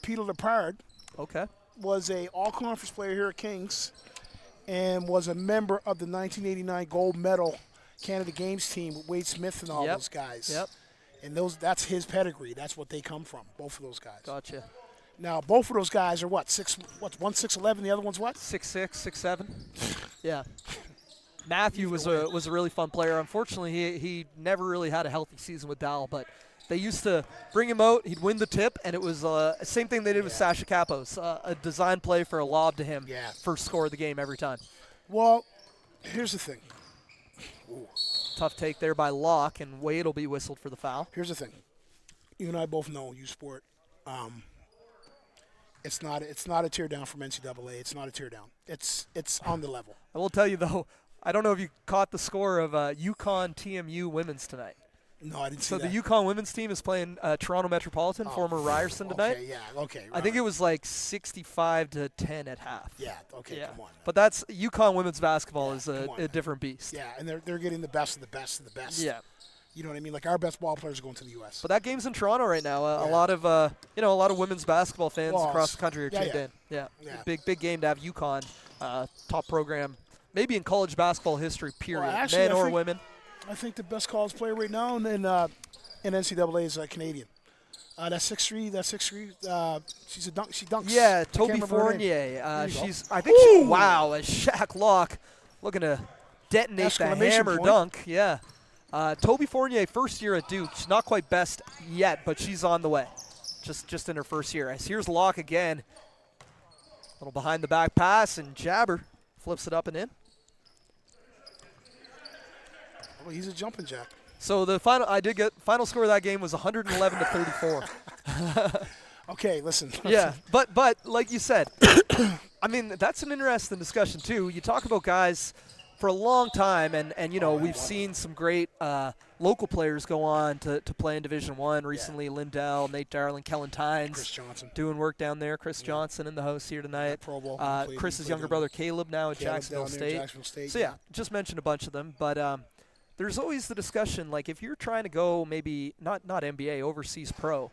Peter Lepard, was a all-conference player here at Kings and was a member of the 1989 gold medal Canada Games team with Wade Smith and all those guys. Yep. And that's his pedigree. That's what they come from, both of those guys. Gotcha. Now, both of those guys are what? One 6'11", the other one's what? 6'6", 6'7". Yeah. Matthew was a really fun player. Unfortunately, he never really had a healthy season with Dowell, but they used to bring him out. He'd win the tip, and it was same thing they did with Sasha Kapos, a design play for a lob to him. Yeah. First score of the game every time. Well, here's the thing. Ooh. Tough take there by Locke, and Wade will be whistled for the foul. Here's the thing. You and I both know U Sport. It's not a tear down from NCAA. It's not a tear down. It's on the level. I will tell you though, I don't know if you caught the score of UConn TMU women's tonight. No, I didn't see So that. the UConn women's team is playing Toronto Metropolitan, former Ryerson tonight. Okay, yeah, okay. I think it was like 65-10 at half. Yeah, okay, Yeah. come on. But that's UConn women's basketball is come on, a different beast. Yeah, and they're getting the best of the best of the best. Yeah. You know what I mean? Like our best ball players are going to the U.S. But that game's in Toronto right now. A Yeah. lot of a lot of women's basketball fans Well, across the country are yeah, tuned yeah. in. Yeah. Yeah. Big game to have UConn, top program, maybe in college basketball history. Period. actually, Men I or think- women. I think the best college player right now in NCAA is Canadian. That's 6'3". She's a dunk. She dunks. Yeah, I can't Toby remember her name. Fournier. There you go. She's. I think. She, wow, as Shaq Locke looking to detonate the Exclamation hammer point. dunk. Yeah. Toby Fournier, first year at Duke. She's not quite best yet, but she's on the way. Just in her first year. As here's Locke again. Little behind the back pass, and Jabber flips it up and in. Oh, he's a jumping jack. So the final score of that game was 111-34. Okay, listen. Yeah, but like you said, I mean that's an interesting discussion too. You talk about guys for a long time, and we've seen some great local players go on to play in Division I recently. Lindell, Nate Darling, Kellen Tynes, Chris Johnson. doing work down there. Chris Johnson in the house here tonight. Pro Bowl. Chris's younger brother Caleb now at Jacksonville State. So yeah, just mentioned a bunch of them, but there's always the discussion, like if you're trying to go maybe not NBA, overseas pro,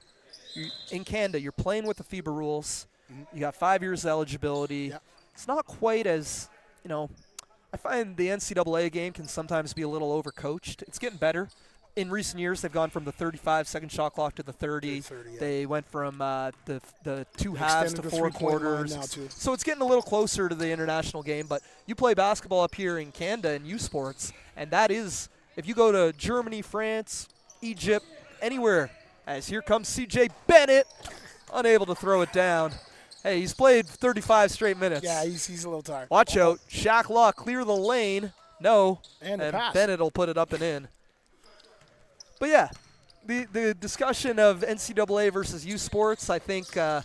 in Canada, you're playing with the FIBA rules. You got 5 years eligibility. Yep. It's not quite as, I find the NCAA game can sometimes be a little overcoached. It's getting better. In recent years, they've gone from the 35-second shot clock to the 30. 30, yeah. They went from the two halves to extended the 4 3-point line quarters. now, too. So it's getting a little closer to the international game. But you play basketball up here in Canada in U Sports, and that is, if you go to Germany, France, Egypt, anywhere, as here comes C.J. Bennett, unable to throw it down. Hey, he's played 35 straight minutes. Yeah, he's a little tired. Watch out. Shaq Law, clear the lane. No. And the pass. Bennett will put it up and in. But, yeah, the discussion of NCAA versus U Sports, I think, the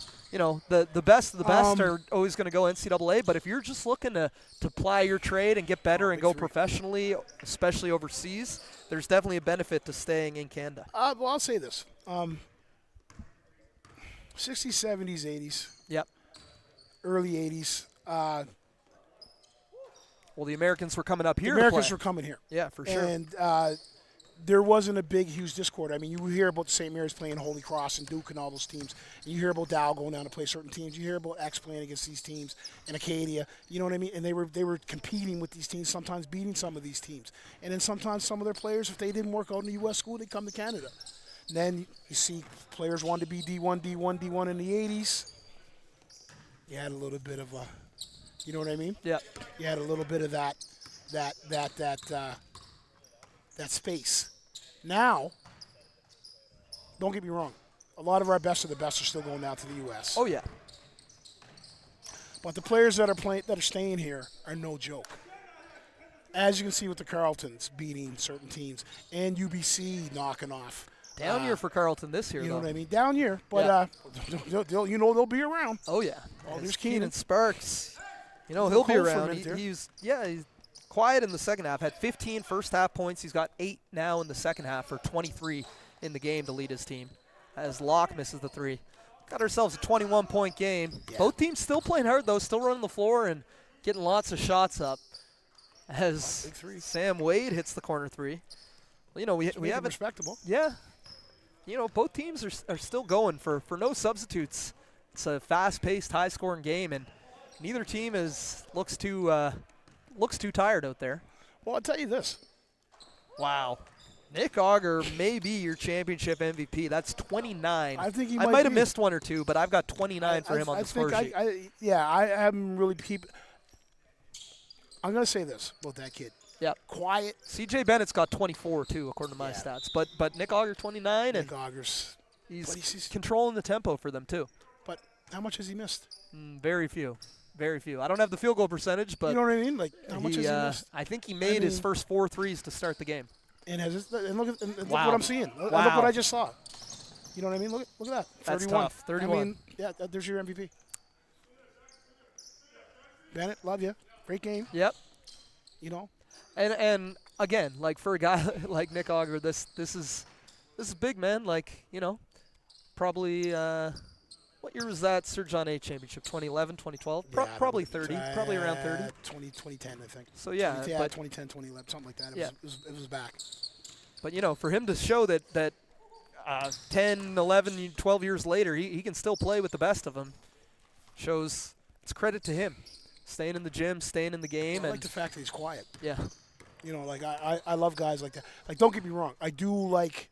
best of the best are always going to go NCAA. But if you're just looking to ply your trade and get better and go professionally, especially overseas, there's definitely a benefit to staying in Canada. Well, I'll say this. 60s, 70s, 80s. Yep. Early 80s. Well, the Americans were coming up here The Americans to play. were coming here. Yeah, for sure. And there wasn't a big, huge discord. I mean, you hear about St. Mary's playing Holy Cross and Duke and all those teams. And you hear about Dow going down to play certain teams. You hear about X playing against these teams and Acadia. You know what I mean? And they were competing with these teams, sometimes beating some of these teams. And then sometimes some of their players, if they didn't work out in the U.S. school, they'd come to Canada. And then you see players wanted to be D1 in the 80s. You had a little bit of a, you know what I mean? Yeah. You had a little bit of that space. Now, don't get me wrong, a lot of our best of the best are still going down to the U.S. Oh, yeah. But the players that are staying here are no joke. As you can see with the Carltons beating certain teams and UBC knocking off. Down year for Carleton this year, You know though. what I mean? Down year, but they'll be around. Oh, yeah. Oh, there's Keenan Keenan. Sparks. He'll be Cold for a around. minute there. He's quiet in the second half. Had 15 first half points. He's got 8 now in the second half for 23 in the game to lead his team. As Locke misses the 3. Got ourselves a 21-point game. Yeah. Both teams still playing hard, though, still running the floor and getting lots of shots up. As Big three. Sam Wade hits the corner 3. Well, we Make it haven't. respectable. Yeah. Both teams are still going for no substitutes. It's a fast-paced, high-scoring game, and neither team looks too tired out there. Well, I'll tell you this. Wow. Nick Auger may be your championship MVP. That's 29. I think he I might might have be. missed one or two, but I've got 29 for him on the score sheet. I haven't really I'm going to say this about that kid. Yep. Quiet. CJ Bennett's got 24 too, according to my stats. But Nick Auger 29, Nick and Augers. he's controlling the tempo for them too. But how much has he missed? Very few. Very few. I don't have the field goal percentage, but You know what I mean? Like, how much has he missed? I think he made his first 4 threes to start the game. And look what Wow. I'm seeing. Look Wow. what I just saw. You know what I mean? Look at that. That's 31. tough. 31. I mean, there's your MVP. Bennett, love you. Great game. Yep. You know. And again, like for a guy like Nick Auger, this is big, man. Like, probably what year was that Sir John A championship? 2011, 2012? Probably 30, probably around 30. 2010, I think. So yeah, 2010, 2011, something like that. It was back. But for him to show that 10, 11, 12 years later, he can still play with the best of them, shows it's credit to him. Staying in the gym, staying in the game. I like the fact that he's quiet. Yeah. Like I love guys like that. Like, don't get me wrong. I do like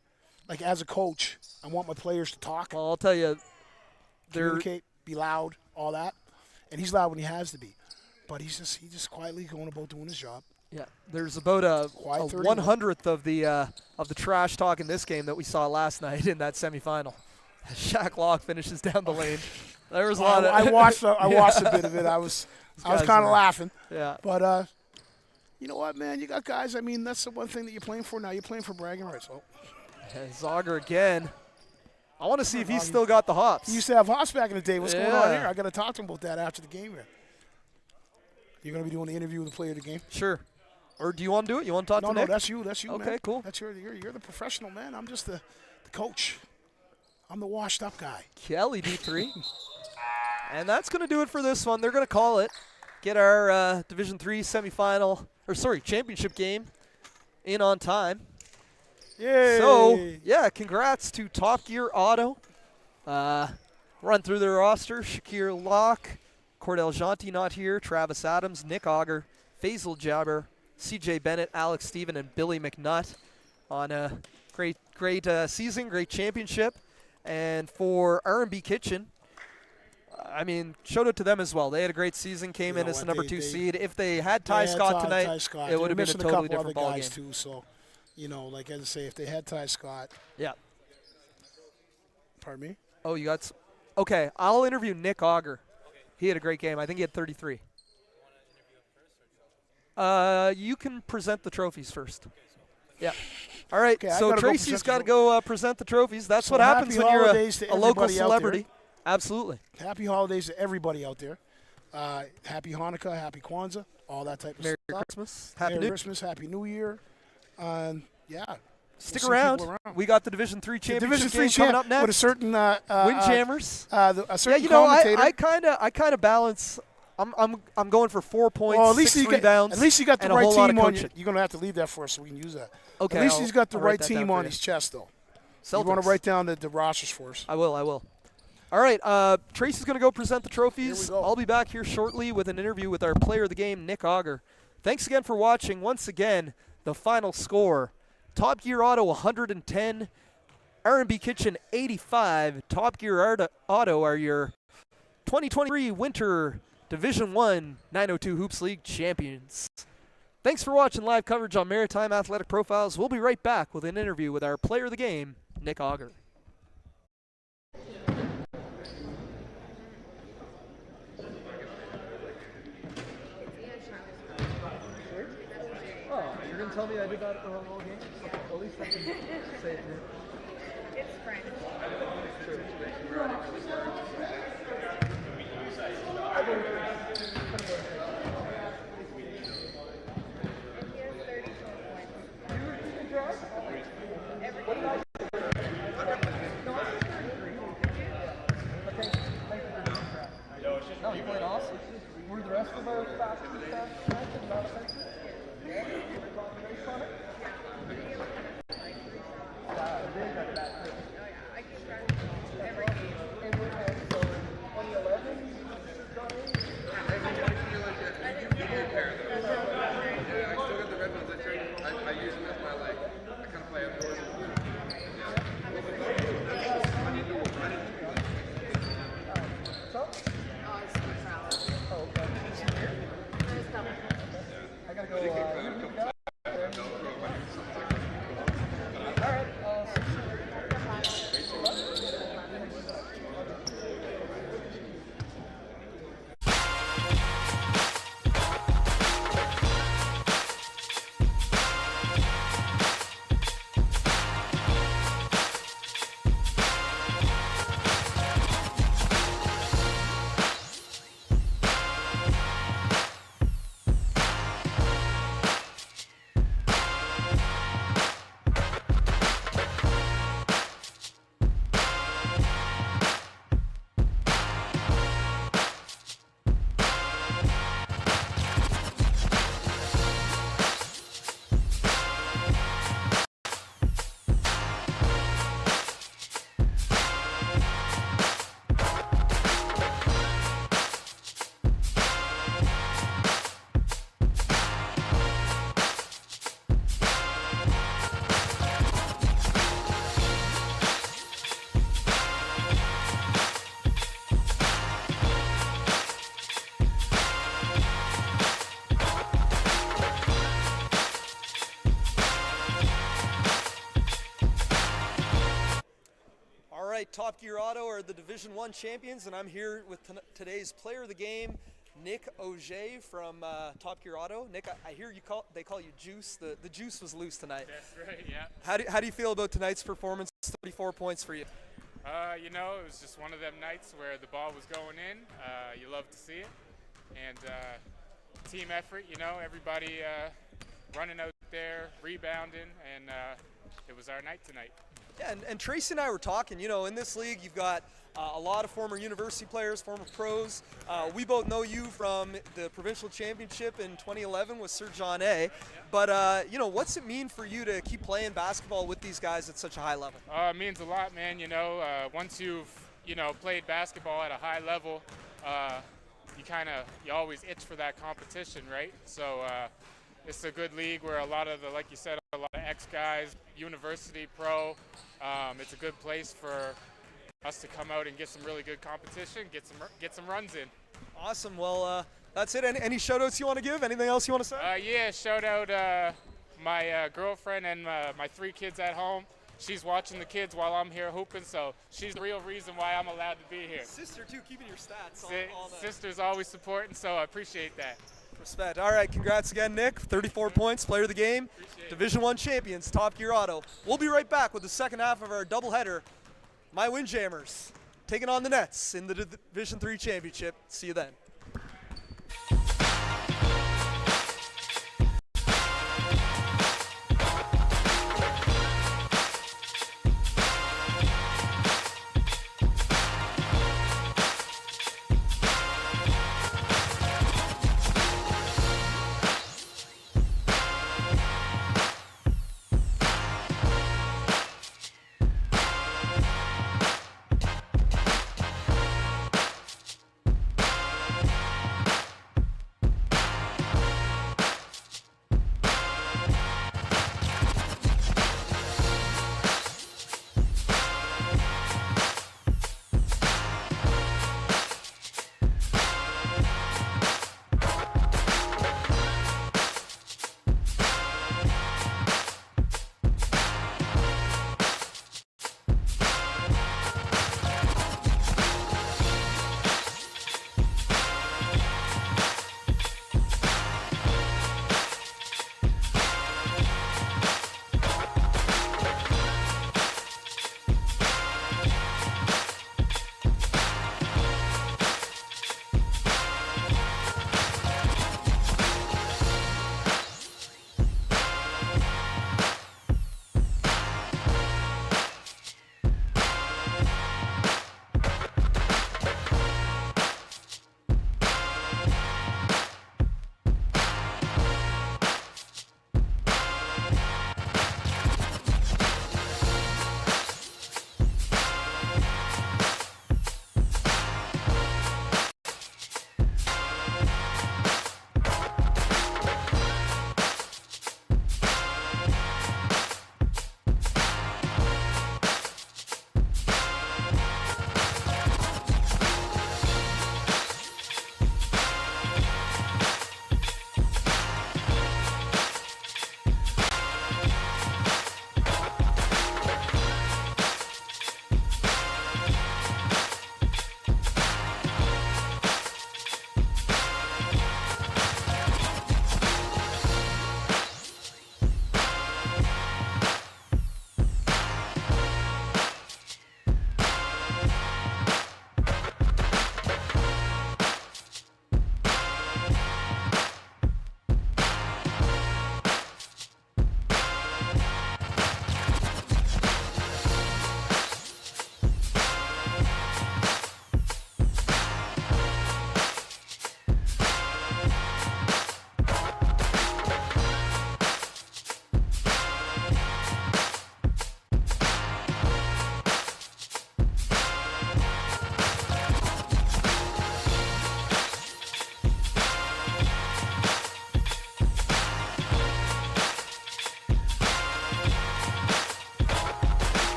as a coach, I want my players to talk. Well, I'll tell you, communicate, be loud, all that. And he's loud when he has to be. But he's just quietly going about doing his job. Yeah, there's about a 100th of the trash talk in this game that we saw last night in that semifinal. Shaq Locke finishes down the lane. There was a lot of. I watched a bit of it. I was kind of laughing. Yeah. But you know what, man? You got guys. I mean, that's the one thing that you're playing for now. You're playing for bragging rights. Oh. Zogger again. I want to see if he's still got the hops. He used to have hops back in the day. What's going on here? I got to talk to him about that after the game here. You're going to be doing the interview with the player of the game? Sure. Or do you want to do it? You want to talk to Nick? No, that's you. That's you, okay, man. Cool. That's you're the professional, man. I'm just the coach. I'm the washed-up guy. Kelly, D3. And that's going to do it for this one. They're going to call it. Get our Division III championship game in on time. Yay. So, yeah, congrats to Top Gear Auto. Run through their roster. Shakir Locke, Cordell Jonty not here, Travis Adams, Nick Auger, Faisal Jabber, CJ Bennett, Alex Stephen, and Billy McNutt on a great season, great championship. And for R&B Kitchen, I mean, shout out to them as well. They had a great season, came in as the number 2 seed. If they had Ty Scott tonight, it would have been a totally different ball game. Too, so, like as I say, if they had Ty Scott. Yeah. Pardon me? Oh, you got okay, I'll interview Nick Auger. Okay. He had a great game. I think he had 33. You can present the trophies first. Yeah. All right, okay, so Tracy's got to go present the trophies. That's what happens when you're a local celebrity. Absolutely. Happy holidays to everybody out there. Happy Hanukkah, happy Kwanzaa, all that type of Merry stuff. Christmas. Merry Christmas, Happy New Year. Yeah. Stick around. We got the Division III championship game coming up next. With a certain Windjammers. A certain commentator. I kind of balance. I'm going for 4 points, well, at least 6 rebounds. At least you got the right team on you. You're going to have to leave that for us so we can use that. Okay. At least he's got the right team on his chest, though. Celtics. You want to write down the rosters for us? I will. All right, Tracy's going to go present the trophies. Here we go. I'll be back here shortly with an interview with our player of the game, Nick Auger. Thanks again for watching. Once again, the final score, Top Gear Auto 110, R&B Kitchen 85. Top Gear Auto are your 2023 Winter Division I 902 Hoops League champions. Thanks for watching live coverage on Maritime Athletic Profiles. We'll be right back with an interview with our player of the game, Nick Auger. Oh, you're going to tell me I did that the whole game? Okay, well, at least I can say it here. It's French. No, you played awesome. Were the rest of our fast not offensive? Top Gear Auto are the Division I champions, and I'm here with today's player of the game, Nick Auger from Top Gear Auto. Nick, I hear they call you Juice. The juice was loose tonight. That's right, yeah. How do you feel about tonight's performance? 34 points for you. You know, it was just one of them nights where the ball was going in. You love to see it. And team effort, you know, everybody running out there, rebounding, and it was our night tonight. Yeah, and Tracy and I were talking, you know, in this league you've got a lot of former university players, former pros. We both know you from the provincial championship in 2011 with Sir John A. But, you know, what's it mean for you to keep playing basketball with these guys at such a high level? It means a lot, man. You know, once you've, you know, played basketball at a high level, you always itch for that competition, right? So it's a good league where a lot of like you said, a lot of ex-guys, university, pro. It's a good place for us to come out and get some really good competition, get some runs in. Awesome. Well, that's it. Any shout-outs you want to give? Anything else you want to say? Yeah, shout out my girlfriend and my 3 kids at home. She's watching the kids while I'm here hooping, so she's the real reason why I'm allowed to be here. Sister, too, keeping your stats all night. Sister's always supporting, so I appreciate that. Respect. All right, congrats again, Nick. 34 points, player of the game. Division I champions, Top Gear Auto. We'll be right back with the second half of our doubleheader. My Windjammers taking on the Nets in the Division III championship. See you then.